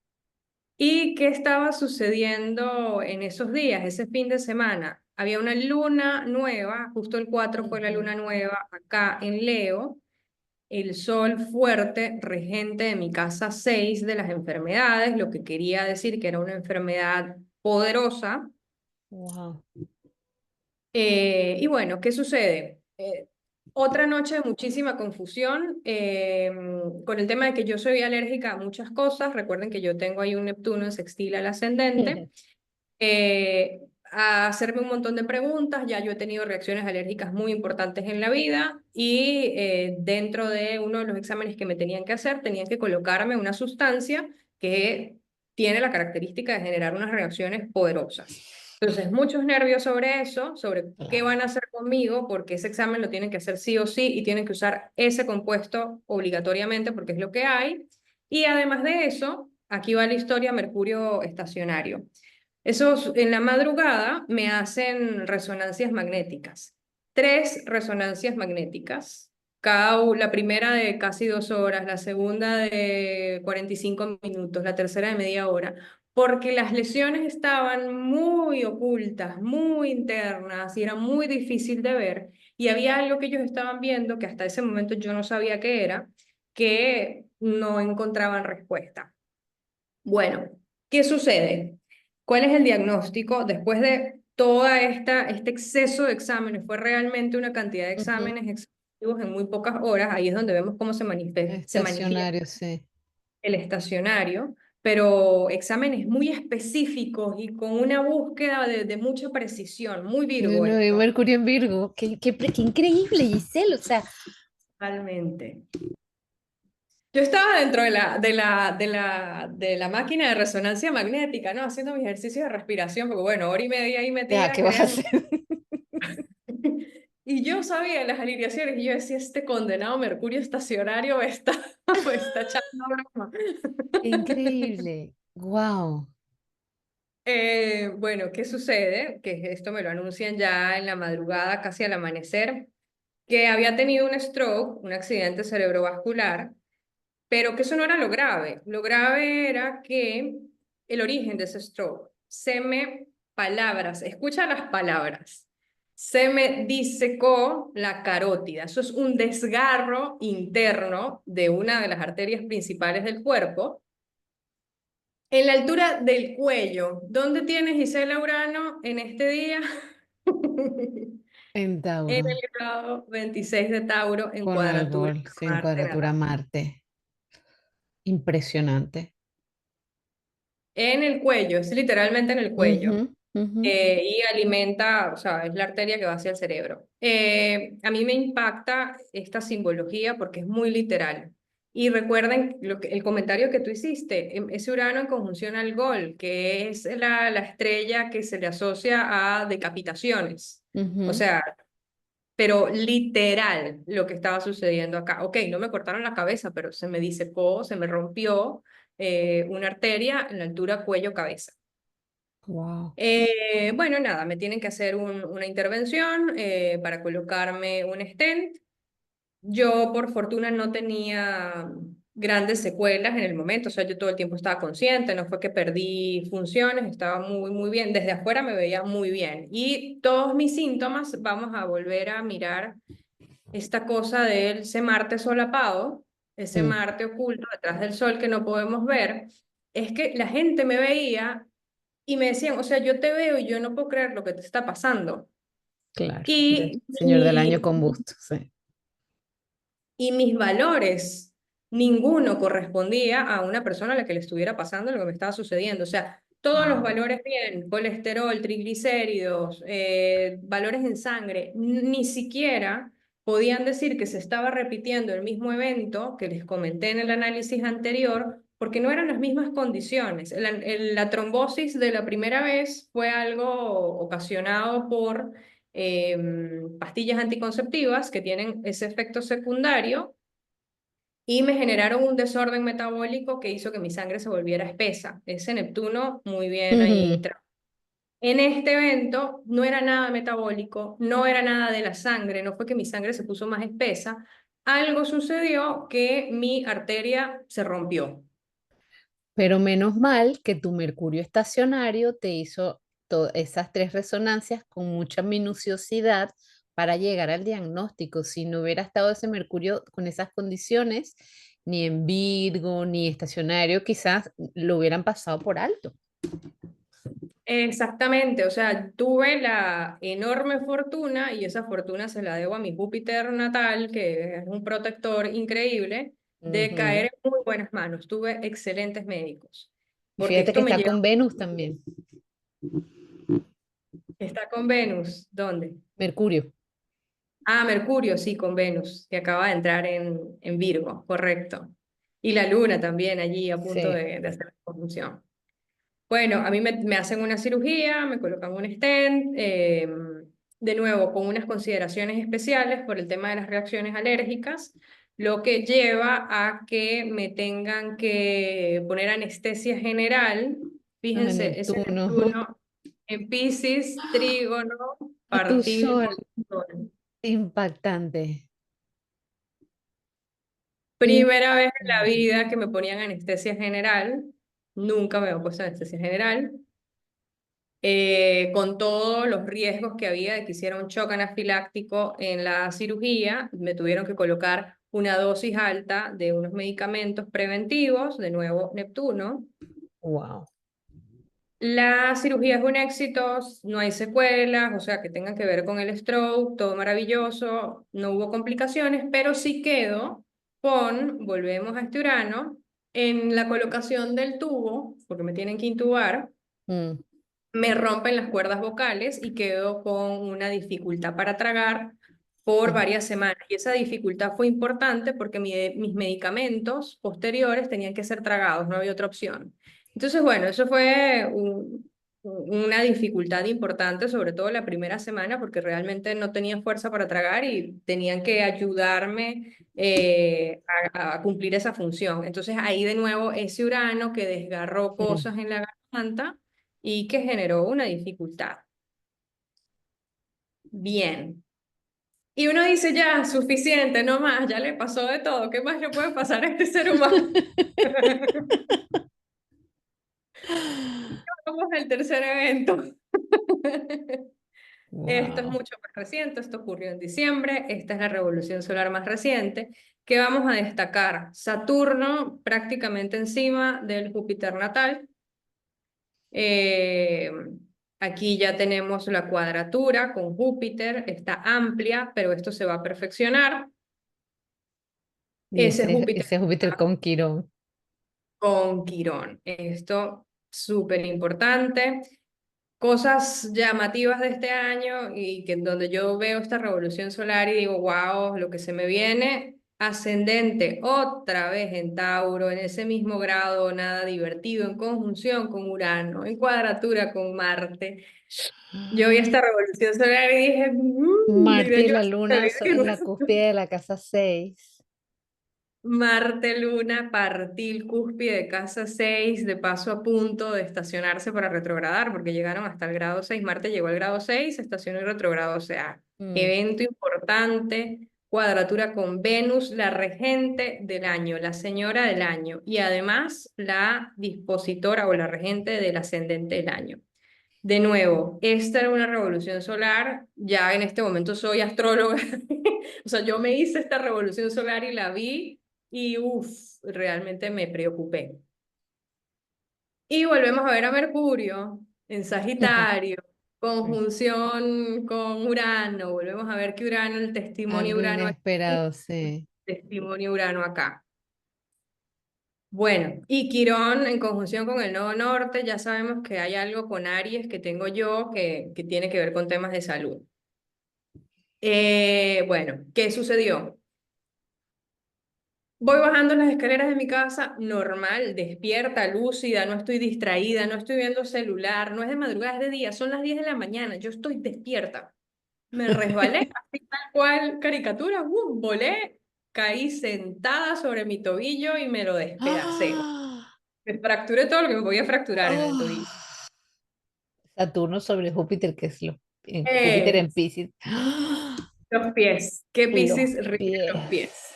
¿Y qué estaba sucediendo en esos días, ese fin de semana? Había una luna nueva, justo el 4 fue la Ujú. luna nueva acá en Leo, el sol fuerte, regente de mi casa 6 de las enfermedades, lo que quería decir que era una enfermedad poderosa. Wow. Y bueno, ¿qué sucede? Otra noche de muchísima confusión con el tema de que yo soy alérgica a muchas cosas. Recuerden que yo tengo ahí un Neptuno en sextil al ascendente. A hacerme un montón de preguntas. Ya yo he tenido reacciones alérgicas muy importantes en la vida y dentro de uno de los exámenes que me tenían que hacer, tenían que colocarme una sustancia que tiene la característica de generar unas reacciones poderosas. Entonces, muchos nervios sobre eso, sobre qué Claro. van a hacer conmigo, porque ese examen lo tienen que hacer sí o sí y tienen que usar ese compuesto obligatoriamente porque es lo que hay. Y además de eso, aquí va la historia Mercurio estacionario. Esos, en la madrugada me hacen resonancias magnéticas. Tres resonancias magnéticas. La primera de casi 2 horas, la segunda de 45 minutos, la tercera de media hora, porque las lesiones estaban muy ocultas, muy internas y era muy difícil de ver. Y había algo que ellos estaban viendo que hasta ese momento yo no sabía qué era, que no encontraban respuesta. Bueno, ¿qué sucede? ¿Cuál es el diagnóstico después de este exceso de exámenes? Fue realmente una cantidad de Ujú. exámenes exhaustivos en muy pocas horas. Ahí es donde vemos cómo se manifiesta Estacionario, sí. el estacionario, pero exámenes muy específicos y con una búsqueda de mucha precisión, muy Virgo No, y esto, Mercurio en Virgo. Qué increíble, Giselle. O sea, realmente. Yo estaba dentro de la máquina de resonancia magnética, ¿no? Haciendo mi ejercicio de respiración, porque bueno, hora y media ahí ya, metida, ¿qué vas a créanme. hacer? Y yo sabía las alineaciones y yo decía, este condenado Mercurio estacionario me está echando broma. Qué increíble. Wow. Bueno, ¿qué sucede? Que esto me lo anuncian ya en la madrugada, casi al amanecer, que había tenido un stroke, un accidente cerebrovascular. Pero que eso no era lo grave. Lo grave era que el origen de ese stroke, escucha las palabras, se me disecó la carótida. Eso es un desgarro interno de una de las arterias principales del cuerpo, en la altura del cuello. ¿Dónde tienes Gisela Urano en este día? En En Tauro, el grado 26 de Tauro en con cuadratura Algol, a sin Marte cuadratura natal. Marte. Impresionante. En el cuello, es literalmente en el cuello. Ujú, ujú. Y alimenta, o sea, es la arteria que va hacia el cerebro. A mí me impacta esta simbología porque es muy literal. Y recuerden el comentario que tú hiciste, ese Urano en conjunción al Gol, que es la estrella que se le asocia a decapitaciones. O Ujú. sea, pero literal lo que estaba sucediendo acá. Ok, no me cortaron la cabeza, pero se me disecó, se me rompió una arteria en la altura cuello-cabeza. Wow. Bueno, nada, me tienen que hacer una intervención para colocarme un stent. Yo, por fortuna, no tenía grandes secuelas en el momento, o sea, yo todo el tiempo estaba consciente, no fue que perdí funciones, estaba muy bien, desde afuera me veía muy bien. Y todos mis síntomas, vamos a volver a mirar esta cosa de ese Marte solapado, ese Mm, Marte oculto detrás del Sol que no podemos ver, es que la gente me veía y me decían, o sea, yo te veo y yo no puedo creer lo que te está pasando. claro, el Y señor del año con busto, sí. y mis valores, ninguno correspondía a una persona a la que le estuviera pasando lo que me estaba sucediendo. O sea, todos los Wow. valores bien, colesterol, triglicéridos, valores en sangre, ni siquiera podían decir que se estaba repitiendo el mismo evento que les comenté en el análisis anterior, porque no eran las mismas condiciones. La trombosis de la primera vez fue algo ocasionado por pastillas anticonceptivas que tienen ese efecto secundario y me generaron un desorden metabólico que hizo que mi sangre se volviera espesa. Ese Neptuno, muy bien ahí. Ujú. En este evento no era nada metabólico, no era nada de la sangre, no fue que mi sangre se puso más espesa, algo sucedió que mi arteria se rompió. Pero menos mal que tu mercurio estacionario te hizo esas tres resonancias con mucha minuciosidad para llegar al diagnóstico. Si no hubiera estado ese mercurio con esas condiciones, ni en Virgo, ni estacionario, quizás lo hubieran pasado por alto. Exactamente, o sea, tuve la enorme fortuna, y esa fortuna se la debo a mi Júpiter natal, que es un protector increíble, de caer Ujú. en muy buenas manos. Tuve excelentes médicos, Y porque fíjate que esto me está lleva, con Venus también, está con Venus, ¿dónde? Mercurio. Ah, Mercurio, sí, con Venus, que acaba de entrar en Virgo, correcto. Y la Luna también allí a punto Sí. de hacer la conjunción. Bueno, a mí me hacen una cirugía, me colocan un stent, de nuevo con unas consideraciones especiales por el tema de las reacciones alérgicas, lo que lleva a que me tengan que poner anestesia general. Ah, Fíjense, ese Neptuno. Neptuno en Piscis, trígono, A tu partil sol. con Sol. Impactante. Primera vez en la Impactante. vida que me ponían anestesia general, nunca me había puesto anestesia general. Con todos los riesgos que había de que hiciera un shock anafiláctico en la cirugía, me tuvieron que colocar una dosis alta de unos medicamentos preventivos, de nuevo Neptuno. Wow. La cirugía es un éxito, no hay secuelas, o sea, que tengan que ver con el stroke, todo maravilloso, no hubo complicaciones, pero sí quedo con, volvemos a este Urano, en la colocación del tubo, porque me tienen que intubar, Mm. me rompen las cuerdas vocales y quedo con una dificultad para tragar por varias semanas. Y esa dificultad fue importante porque mis medicamentos posteriores tenían que ser tragados, no había otra opción. Entonces, bueno, eso fue una dificultad importante, sobre todo la primera semana, porque realmente no tenía fuerza para tragar y tenían que ayudarme a cumplir esa función. Entonces, ahí de nuevo ese Urano que desgarró Mm. cosas en la garganta y que generó una dificultad. Bien. Y uno dice, ya, suficiente, no más, ya le pasó de todo, ¿qué más le puede pasar a este ser humano? Vamos al tercer evento. Esto es Wow. mucho más reciente, esto ocurrió en diciembre, esta es la revolución solar más reciente, que vamos a destacar. Saturno prácticamente encima del Júpiter natal. Eh, Aquí ya tenemos la cuadratura con Júpiter, está amplia, pero esto se va a perfeccionar. Y Ese Júpiter ese Júpiter está con Quirón. con Quirón. Esto súper importante. Cosas llamativas de este año y que donde yo veo esta revolución solar y digo, wow, lo que se me viene, ascendente otra vez en Tauro, en ese mismo grado, nada divertido, en conjunción con Urano, en cuadratura con Marte. Yo vi esta revolución solar y dije, Marte diré y yo, la Luna en la cúspide de la casa 6. Marte, Luna, partil, cúspide de casa 6 de paso a punto de estacionarse para retrogradar, porque llegaron hasta el grado 6. Marte llegó al grado 6, estacionó y retrogradó, o sea, Mm. evento importante, cuadratura con Venus, la regente del año, la señora del año, y además la dispositora o la regente del ascendente del año. De nuevo, esta era una revolución solar, ya en este momento soy astróloga, o sea, yo me hice esta revolución solar y la vi y uff, realmente me preocupé. Y volvemos a ver a Mercurio en Sagitario, conjunción con Urano, volvemos a ver que Urano, el testimonio Algo Urano aquí, inesperado, sí. testimonio Urano acá. Bueno, y Quirón en conjunción con el Nodo Norte, ya sabemos que hay algo con Aries que tengo yo que tiene que ver con temas de salud. Bueno, ¿qué sucedió? Voy bajando las escaleras de mi casa, normal, despierta, lúcida, no estoy distraída, no estoy viendo celular, no es de madrugada, es de día, son las 10 de la mañana, yo estoy despierta. Me resbalé, así tal cual caricatura, volé, caí sentada sobre mi tobillo y me lo despedacé. ¡Ah! Me fracturé todo lo que me podía fracturar en el ¡Oh! tobillo. Saturno sobre Júpiter, que es Júpiter Eh, en Piscis. ¡Ah! los pies, que Los Piscis rige los pies. pies.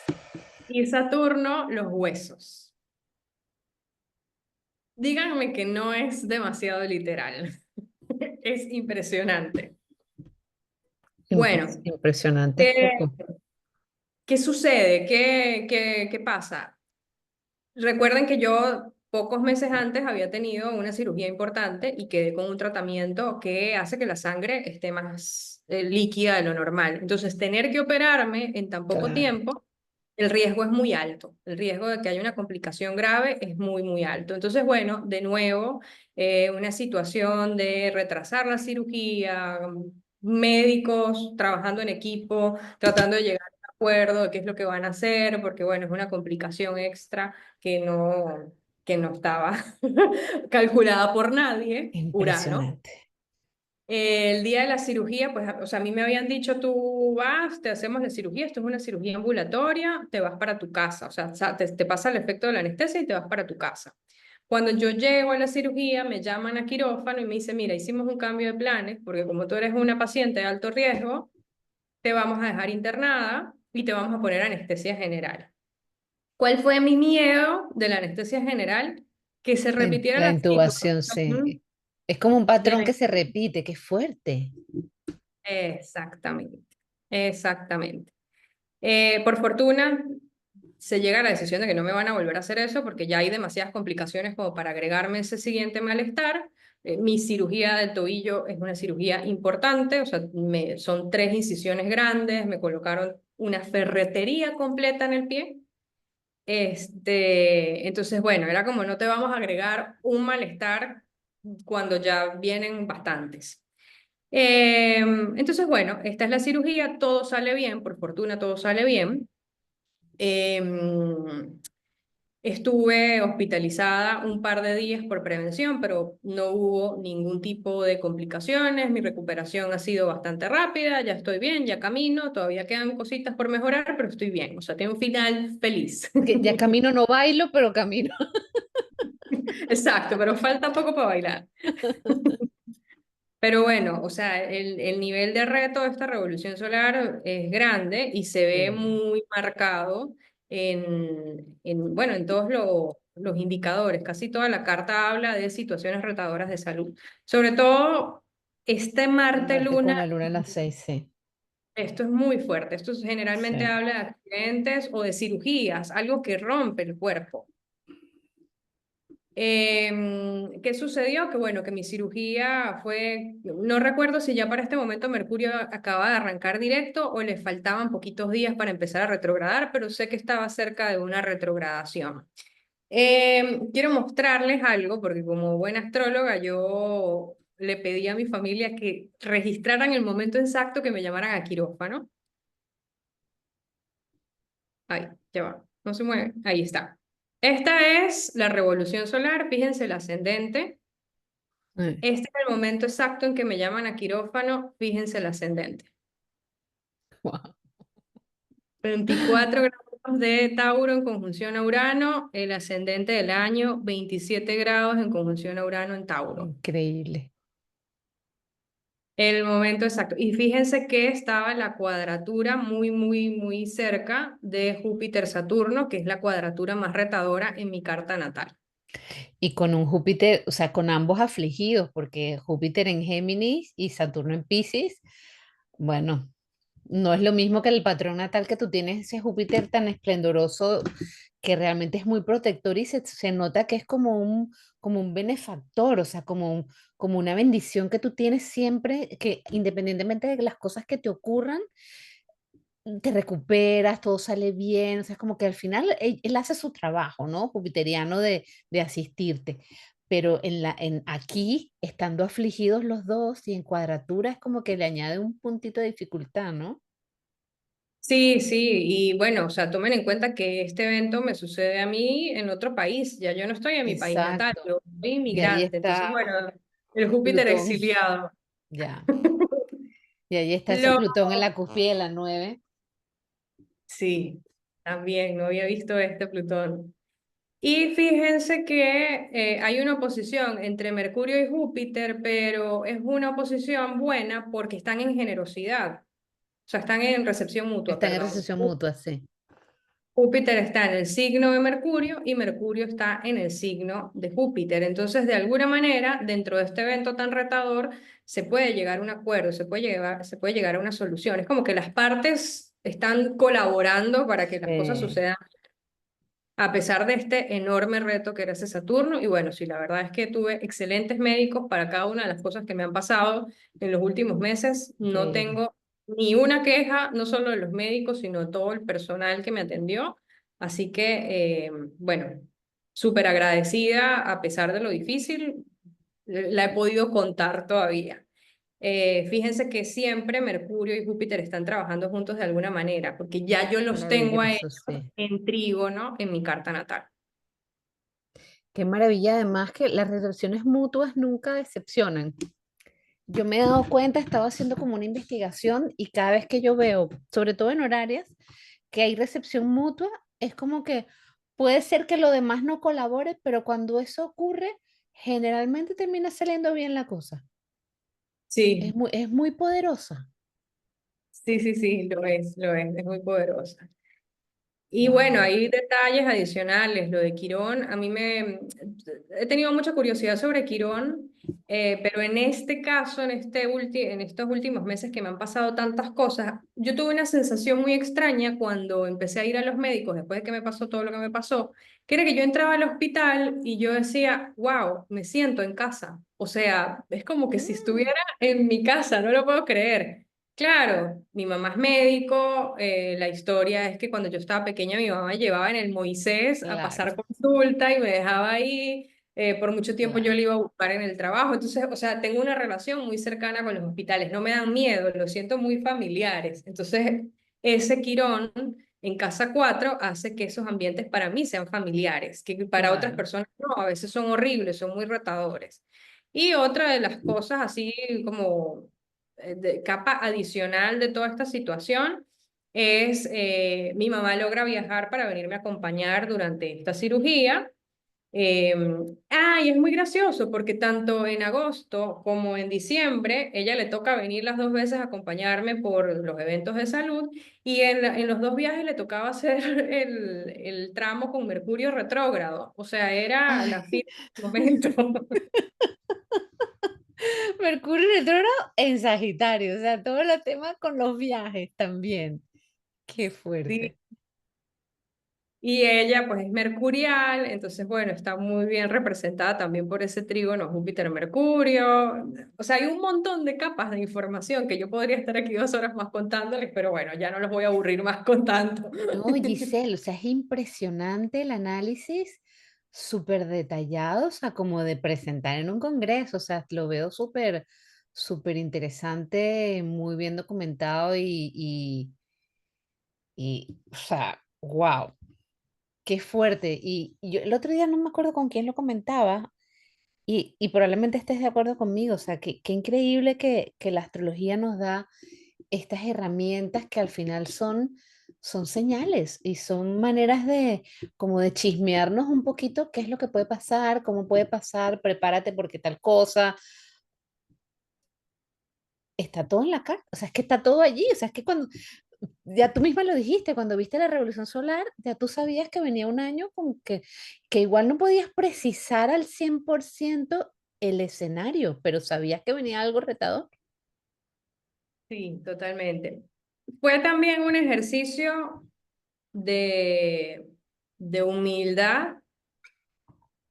Y Saturno, los huesos. Díganme que no es demasiado literal. Es impresionante. Bueno, Impresionante es ¿qué, poco. qué sucede? ¿Qué pasa? Recuerden que yo pocos meses antes había tenido una cirugía importante y quedé con un tratamiento que hace que la sangre esté más líquida de lo normal. Entonces, tener que operarme en tan poco Claro. tiempo, el riesgo es muy alto. El riesgo de que haya una complicación grave es muy, muy alto. Entonces, bueno, de nuevo, una situación de retrasar la cirugía, médicos trabajando en equipo, tratando de llegar a un acuerdo de qué es lo que van a hacer, porque bueno, es una complicación extra que no estaba calculada por nadie, Urano. Impresionante. El día de la cirugía, pues, o sea, a mí me habían dicho, tú vas, te hacemos la cirugía, esto es una cirugía ambulatoria, te vas para tu casa, o sea, te pasa el efecto de la anestesia y te vas para tu casa. Cuando yo llego a la cirugía, me llaman a quirófano y me dicen, mira, hicimos un cambio de planes, porque como tú eres una paciente de alto riesgo, te vamos a dejar internada y te vamos a poner anestesia general. ¿Cuál fue mi miedo de la anestesia general? Que se repitiera La la intubación, sí. situación Es como un de patrón la... que se repite, qué fuerte. Exactamente, exactamente. Por fortuna, se llega a la decisión de que no me van a volver a hacer eso porque ya hay demasiadas complicaciones como para agregarme ese siguiente malestar. Mi cirugía del tobillo es una cirugía importante, o sea, son 3 incisiones grandes, me colocaron una ferretería completa en el pie. Entonces, bueno, era como no te vamos a agregar un malestar cuando ya vienen bastantes. Entonces, bueno, esta es la cirugía, todo sale bien, por fortuna todo sale bien. Em, Estuve hospitalizada un par de días por prevención, pero no hubo ningún tipo de complicaciones. Mi recuperación ha sido bastante rápida, ya estoy bien, ya camino, todavía quedan cositas por mejorar, pero estoy bien. O sea, tengo un final feliz. Que ya camino no bailo, pero camino. Exacto, pero falta poco para bailar. Pero bueno, o sea, el nivel de reto de esta revolución solar es grande y se ve Sí, muy marcado bueno, en todos los indicadores. Casi toda la carta habla de situaciones retadoras de salud. Sobre todo, este el Marte con Marte-Luna, la luna en las 6, sí. esto es muy fuerte. Esto generalmente Sí. habla de accidentes o de cirugías, algo que rompe el cuerpo. ¿Qué sucedió? Que bueno, que mi cirugía fue, no recuerdo si ya para este momento Mercurio acaba de arrancar directo o le faltaban poquitos días para empezar a retrogradar, pero sé que estaba cerca de una retrogradación. Quiero mostrarles algo, porque como buena astróloga yo le pedí a mi familia que registraran el momento exacto que me llamaran a quirófano. Ahí, ya va, no se mueve, ahí está. Esta es la revolución solar, fíjense el ascendente. Sí. Este es el momento exacto en que me llaman a quirófano, fíjense el ascendente. Wow, 24 grados de Tauro en conjunción a Urano, el ascendente del año, 27 grados en conjunción a Urano en Tauro. increíble. El momento exacto. Y fíjense que estaba la cuadratura muy, muy, muy cerca de Júpiter-Saturno, que es la cuadratura más retadora en mi carta natal. Y con un Júpiter, o sea, con ambos afligidos, porque Júpiter en Géminis y Saturno en Piscis, bueno, no es lo mismo que el patrón natal que tú tienes ese Júpiter tan esplendoroso que realmente es muy protector y se nota que es como un benefactor, o sea, como una bendición que tú tienes siempre, que independientemente de las cosas que te ocurran, te recuperas, todo sale bien, o sea, es como que al final él hace su trabajo, ¿no? Jupiteriano de asistirte. Pero aquí, estando afligidos los dos y en cuadratura, es como que le añade un puntito de dificultad, ¿no? Sí, sí, y bueno, o sea, tomen en cuenta que este evento me sucede a mí en otro país, ya yo no estoy en mi país natal, Exacto. yo soy Y ahí inmigrante, entonces está bueno, el Júpiter Plutón, exiliado. ya. Y ahí está ese Lo, Plutón en la cúspide de la 9. sí, también no había visto este Plutón. Y fíjense que hay una oposición entre Mercurio y Júpiter, pero es una oposición buena porque están en generosidad, o sea, están en recepción mutua, Están en perdón. recesión mutua, sí. Júpiter está en el signo de Mercurio y Mercurio está en el signo de Júpiter. Entonces, de alguna manera, dentro de este evento tan retador, se puede llegar a un acuerdo, se puede llegar a una solución. Es como que las partes están colaborando para que las cosas Sí, sucedan a pesar de este enorme reto que era ese Saturno. Y bueno, sí, la verdad es que tuve excelentes médicos para cada una de las cosas que me han pasado en los últimos meses. No increíble. tengo ni una queja, no solo de los médicos, sino todo el personal que me atendió. Así que, bueno, súper agradecida a pesar de lo difícil, la he podido contar todavía. Fíjense que siempre Mercurio y Júpiter están trabajando juntos de alguna manera, porque ya yo los tengo a ellos Maravilloso, sí. en trígono en mi carta natal. Qué maravilla, además que las relaciones mutuas nunca decepcionan. Yo me he dado cuenta, estaba haciendo como una investigación y cada vez que yo veo, sobre todo en horarias, que hay recepción mutua, es como que puede ser que lo demás no colabore, pero cuando eso ocurre, generalmente termina saliendo bien la cosa. Sí, Es muy poderosa. sí, sí, sí, es muy poderosa. Y bueno, Wow. hay detalles adicionales, lo de Quirón, he tenido mucha curiosidad sobre Quirón, pero en este caso, en estos últimos meses que me han pasado tantas cosas, yo tuve una sensación muy extraña cuando empecé a ir a los médicos, después de que me pasó todo lo que me pasó, que era que yo entraba al hospital y yo decía, wow, me siento en casa. O sea, es como que si Mm, estuviera en mi casa, no lo puedo creer. Claro, mi mamá es médico, la historia es que cuando yo estaba pequeña mi mamá me llevaba en el Moisés a claro, pasar consulta y me dejaba ahí, por mucho tiempo yo claro. le iba a buscar en el trabajo, entonces, o sea, tengo una relación muy cercana con los hospitales, no me dan miedo, los siento muy familiares, entonces ese Quirón en Casa 4 hace que esos ambientes para mí sean familiares, que para otras Claro. personas no, a veces son horribles, son muy retadores. Y otra de las cosas así como de capa adicional de toda esta situación es mi mamá logra viajar para venirme a acompañar durante esta cirugía. Eh, y es muy gracioso porque tanto en agosto como en diciembre ella le toca venir las dos veces a acompañarme por los eventos de salud y en los dos viajes le tocaba hacer el tramo con Mercurio retrógrado. O sea, era la Ay, fin del momento. Mercurio retrógrado en Sagitario, o sea, todo el tema con los viajes también. Qué Sí, fuerte. y ella pues es mercurial, entonces bueno, está muy bien representada también por ese trígono Júpiter-Mercurio. O sea, hay un montón de capas de información que yo podría estar aquí 2 horas más contándoles, pero bueno, ya no los voy a aburrir más con tanto. No, Giselle, o sea, es impresionante el análisis súper detallado, o sea, como de presentar en un congreso, o sea, lo veo súper interesante, muy bien documentado o sea, wow, qué fuerte. Y yo el otro día no me acuerdo con quién lo comentaba, y probablemente estés de acuerdo conmigo, o sea, qué increíble que la astrología nos da estas herramientas que al final son señales y son maneras de como de chismearnos un poquito qué es lo que puede pasar, cómo puede pasar, prepárate porque tal cosa. está todo en la carta, o sea, es que está todo allí, o sea, es que cuando, ya tú misma lo dijiste, cuando viste la revolución solar, ya tú sabías que venía un año con que igual no podías precisar al 100% el escenario, pero sabías que venía algo retador. Sí, totalmente. Fue también un ejercicio de, de humildad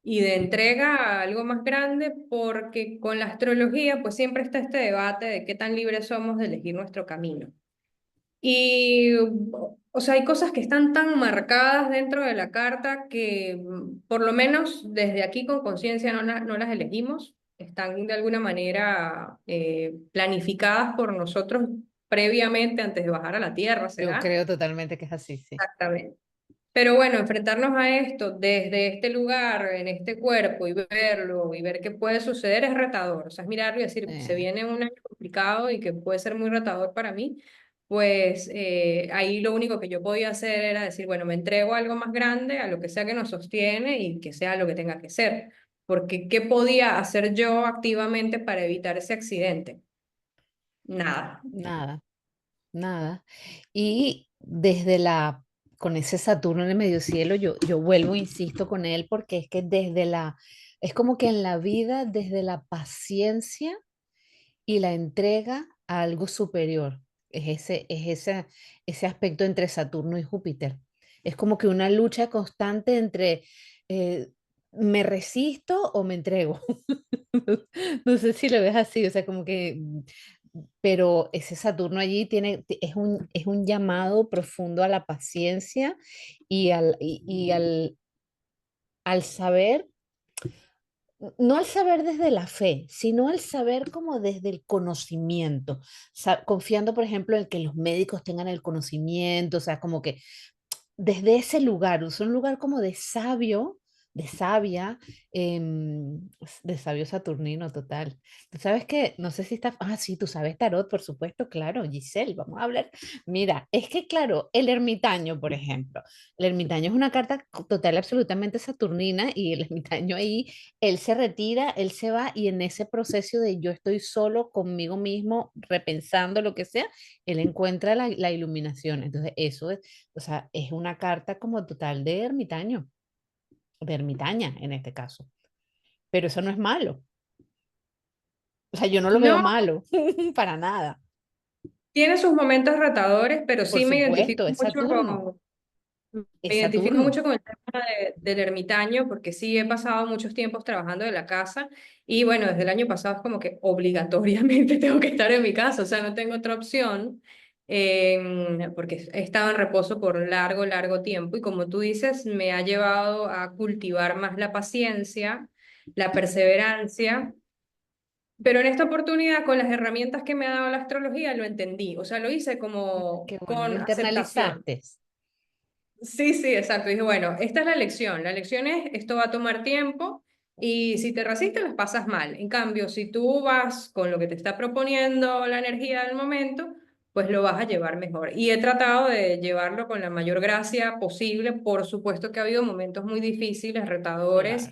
y de entrega a algo más grande, porque con la astrología pues siempre está este debate de qué tan libres somos de elegir nuestro camino. Y, o sea, hay cosas que están tan marcadas dentro de la carta que por lo menos desde aquí con conciencia no las elegimos, están de alguna manera planificadas por nosotros previamente antes de bajar a la tierra, Yo ¿será? creo totalmente que es así, sí. Exactamente. Pero bueno, enfrentarnos a esto desde este lugar, en este cuerpo, y verlo, y ver qué puede suceder es retador. O sea, es mirarlo y decir, se Eh, viene un año complicado y que puede ser muy retador para mí. Pues ahí lo único que yo podía hacer era decir, bueno, me entrego a algo más grande, a lo que sea que nos sostiene y que sea lo que tenga que ser. Porque ¿qué podía hacer yo activamente para evitar ese accidente? Nada. nada, nada. Y desde con ese Saturno en el medio cielo, yo vuelvo, insisto con él, porque es que es como que en la vida, desde la paciencia y la entrega a algo superior, ese aspecto entre Saturno y Júpiter. Es como que una lucha constante entre eh, me resisto o me entrego. No sé si lo ves así, o sea, como que, pero ese Saturno allí es un llamado profundo a la paciencia y al saber, no al saber desde la fe, sino al saber como desde el conocimiento, confiando, por ejemplo, en que los médicos tengan el conocimiento, o sea, como que desde ese lugar, es un lugar como de sabio, de sabia, de sabio saturnino total. Tú sabes que, no sé si está, sí, tú sabes tarot, por supuesto, claro, Giselle, vamos a hablar. Mira, es que claro, el ermitaño, por ejemplo, el ermitaño es una carta total, absolutamente saturnina y el ermitaño ahí, él se retira, él se va y en ese proceso de yo estoy solo conmigo mismo, repensando lo que sea, él encuentra la iluminación. Entonces, eso es, o sea, es una carta como total de ermitaño, de ermitaña en este caso. Pero eso no es malo. O sea, yo no lo veo No, malo, para nada. tiene sus momentos retadores, pero Por sí me identifico supuesto, es mucho Saturno, es me identifico Saturno. mucho con el tema del ermitaño, porque sí he pasado muchos tiempos trabajando de la casa y bueno, desde el año pasado es como que obligatoriamente tengo que estar en mi casa, o sea, no tengo otra opción, porque he estado en reposo por largo, largo tiempo y como tú dices, me ha llevado a cultivar más la paciencia, la perseverancia. Pero en esta oportunidad, con las herramientas que me ha dado la astrología, lo entendí. O sea, lo hice como Qué bueno, lo con aceptación. internalizaste. Sí, sí, exacto. Dije, bueno, esta es la lección. La lección es, esto va a tomar tiempo y si te resistes, las pasas mal. En cambio, si tú vas con lo que te está proponiendo la energía del momento, pues lo vas a llevar mejor. Y he tratado de llevarlo con la mayor gracia posible. Por supuesto que ha habido momentos muy difíciles, retadores.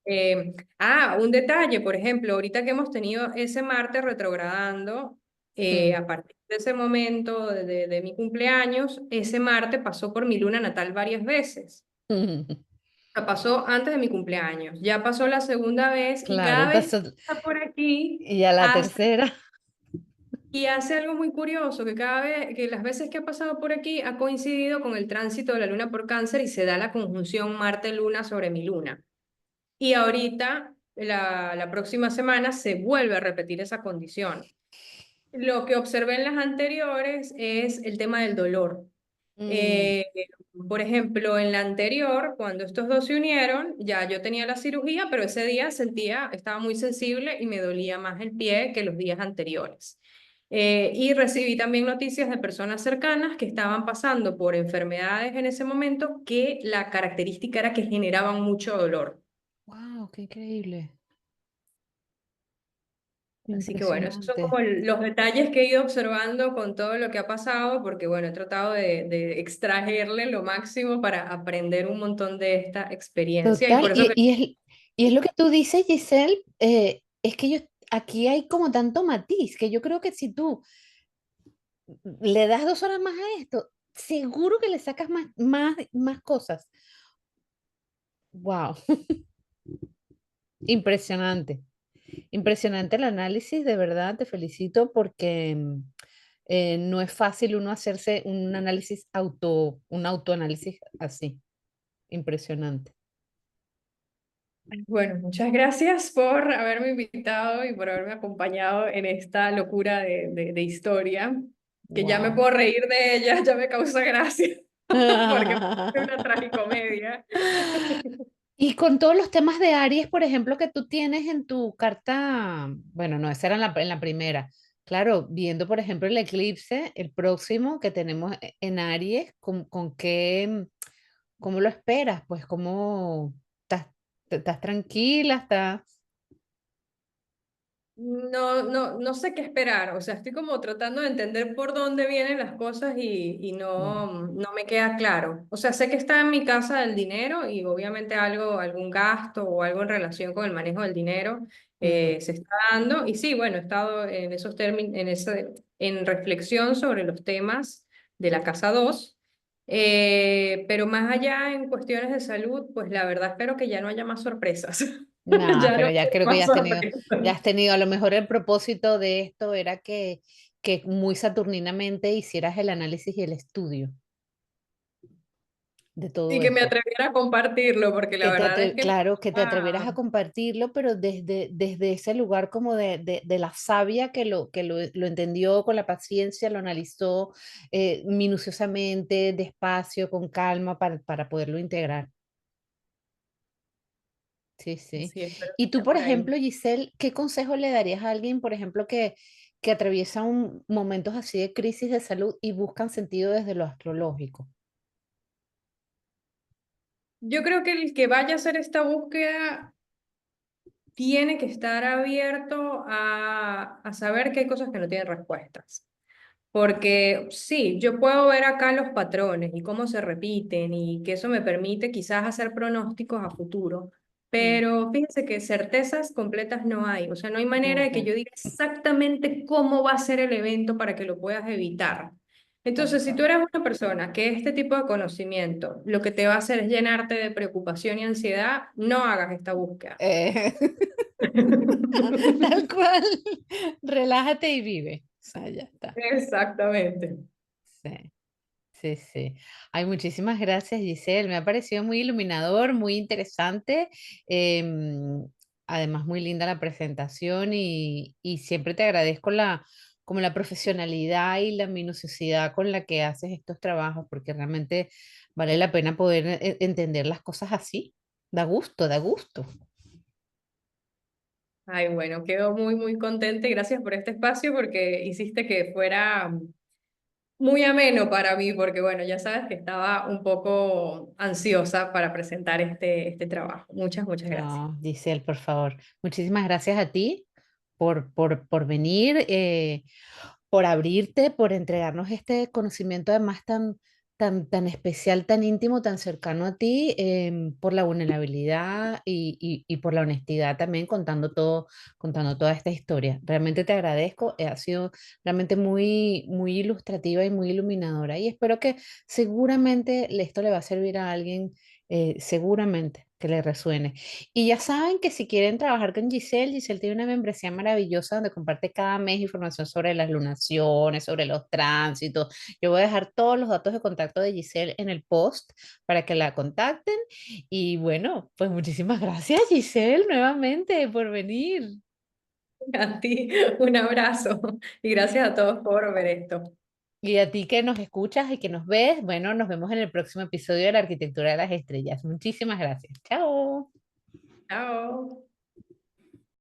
Claro. Un detalle, por ejemplo, ahorita que hemos tenido ese Marte retrogradando, Mm. a partir de ese momento de mi cumpleaños, ese Marte pasó por mi luna natal varias veces. O sea, pasó antes de mi cumpleaños, ya pasó la segunda vez y Claro, y cada vez que pasó, pasa por aquí y a la hace, tercera. y hace algo muy curioso, que cada vez, que las veces que ha pasado por aquí ha coincidido con el tránsito de la luna por Cáncer y se da la conjunción Marte-Luna sobre mi luna. Y ahorita, la próxima semana, se vuelve a repetir esa condición. Lo que observé en las anteriores es el tema del dolor. Mm. Eh, por ejemplo, en la anterior, cuando estos dos se unieron, ya yo tenía la cirugía, pero ese día estaba muy sensible y me dolía más el pie que los días anteriores. Y recibí también noticias de personas cercanas que estaban pasando por enfermedades en ese momento que la característica era que generaban mucho dolor. Wow, qué increíble, Así que bueno, esos son como impresionante. los detalles que he ido observando con todo lo que ha pasado, porque bueno, he tratado de extraerle lo máximo para aprender un montón de esta experiencia y Total, por eso que y es lo que tú dices, Giselle, es que yo aquí hay como tanto matiz que yo creo que si tú le das 2 horas más a esto, seguro que le sacas más cosas. Wow, impresionante. Impresionante el análisis, de verdad, te felicito porque no es fácil uno hacerse un análisis un autoanálisis así. Impresionante. Bueno, muchas gracias por haberme invitado y por haberme acompañado en esta locura de historia, que ya me Wow. puedo reír de ella, ya me causa gracia, porque es una tragicomedia. Y con todos los temas de Aries, por ejemplo, que tú tienes en tu carta, bueno, no, esa era en la primera. Claro, viendo, por ejemplo, el eclipse, el próximo que tenemos en Aries, con qué, cómo lo esperas? Pues, ¿cómo estás, estás tranquila? ¿Estás? No sé qué esperar, o sea, estoy como tratando de entender por dónde vienen las cosas y Mm, no me queda claro. O sea, sé que está en mi casa el dinero y obviamente algo, algún gasto o algo en relación con el manejo del dinero ujú, se está dando. Y sí, bueno, he estado en esos términos, en reflexión sobre los temas de la casa 2, pero más allá en cuestiones de salud, pues la verdad espero que ya no haya más sorpresas. nah, Ya no pero ya hay creo que más ya sorpresas. has tenido, a lo mejor el propósito de esto era que muy saturninamente hicieras el análisis y el estudio de Y todo que me esto. atreviera a compartirlo, porque la verdad es que Claro, que te atrevieras ah, a compartirlo, pero desde ese lugar como de la sabia lo entendió con la paciencia, lo analizó minuciosamente, despacio, con calma, para poderlo integrar. Sí, sí. sí, espero que Y tú, sea por por ahí. ejemplo, Giselle, ¿qué consejo le darías a alguien, por ejemplo, que atraviesa momentos así de crisis de salud y buscan sentido desde lo astrológico? Yo creo que el que vaya a hacer esta búsqueda tiene que estar abierto a saber que hay cosas que no tienen respuestas. Porque sí, yo puedo ver acá los patrones y cómo se repiten y que eso me permite quizás hacer pronósticos a futuro, Mm, pero fíjense que certezas completas no hay, o sea, no hay manera de que ujú, yo diga exactamente cómo va a ser el evento para que lo puedas evitar. tal Entonces, si tú cual. eres una persona que este tipo de conocimiento lo que te va a hacer es llenarte de preocupación y ansiedad, no hagas esta búsqueda. Eh, tal cual. Relájate y vive. O sea, ya está. Exactamente. Sí, sí, sí. Ay, muchísimas gracias, Giselle. Me ha parecido muy iluminador, muy interesante. em, Además, muy linda la presentación y siempre te agradezco como la profesionalidad y la minuciosidad con la que haces estos trabajos, porque realmente vale la pena poder entender las cosas así. Da gusto, da gusto. Ay, bueno, quedo muy contenta y gracias por este espacio porque hiciste que fuera muy ameno para mí, porque bueno, ya sabes que estaba un poco ansiosa para presentar este trabajo. Muchas gracias. No, Giselle, por favor. Muchísimas gracias a ti por venir, por abrirte, por entregarnos este conocimiento además tan especial, tan íntimo, tan cercano a ti, por la vulnerabilidad y por la honestidad también contando toda esta historia. Realmente te agradezco, ha sido realmente muy ilustrativa y muy iluminadora y espero que seguramente esto le va a servir a alguien, seguramente que le resuene. Y ya saben que si quieren trabajar con Giselle, Giselle tiene una membresía maravillosa donde comparte cada mes información sobre las lunaciones, sobre los tránsitos. Yo voy a dejar todos los datos de contacto de Giselle en el post para que la contacten. Y bueno, pues muchísimas gracias, Giselle, nuevamente por venir. A ti un abrazo y gracias a todos por ver esto. Y a ti que nos escuchas y que nos ves, bueno, nos vemos en el próximo episodio de la Arquitectura de las Estrellas. Muchísimas gracias. Chao. Chao.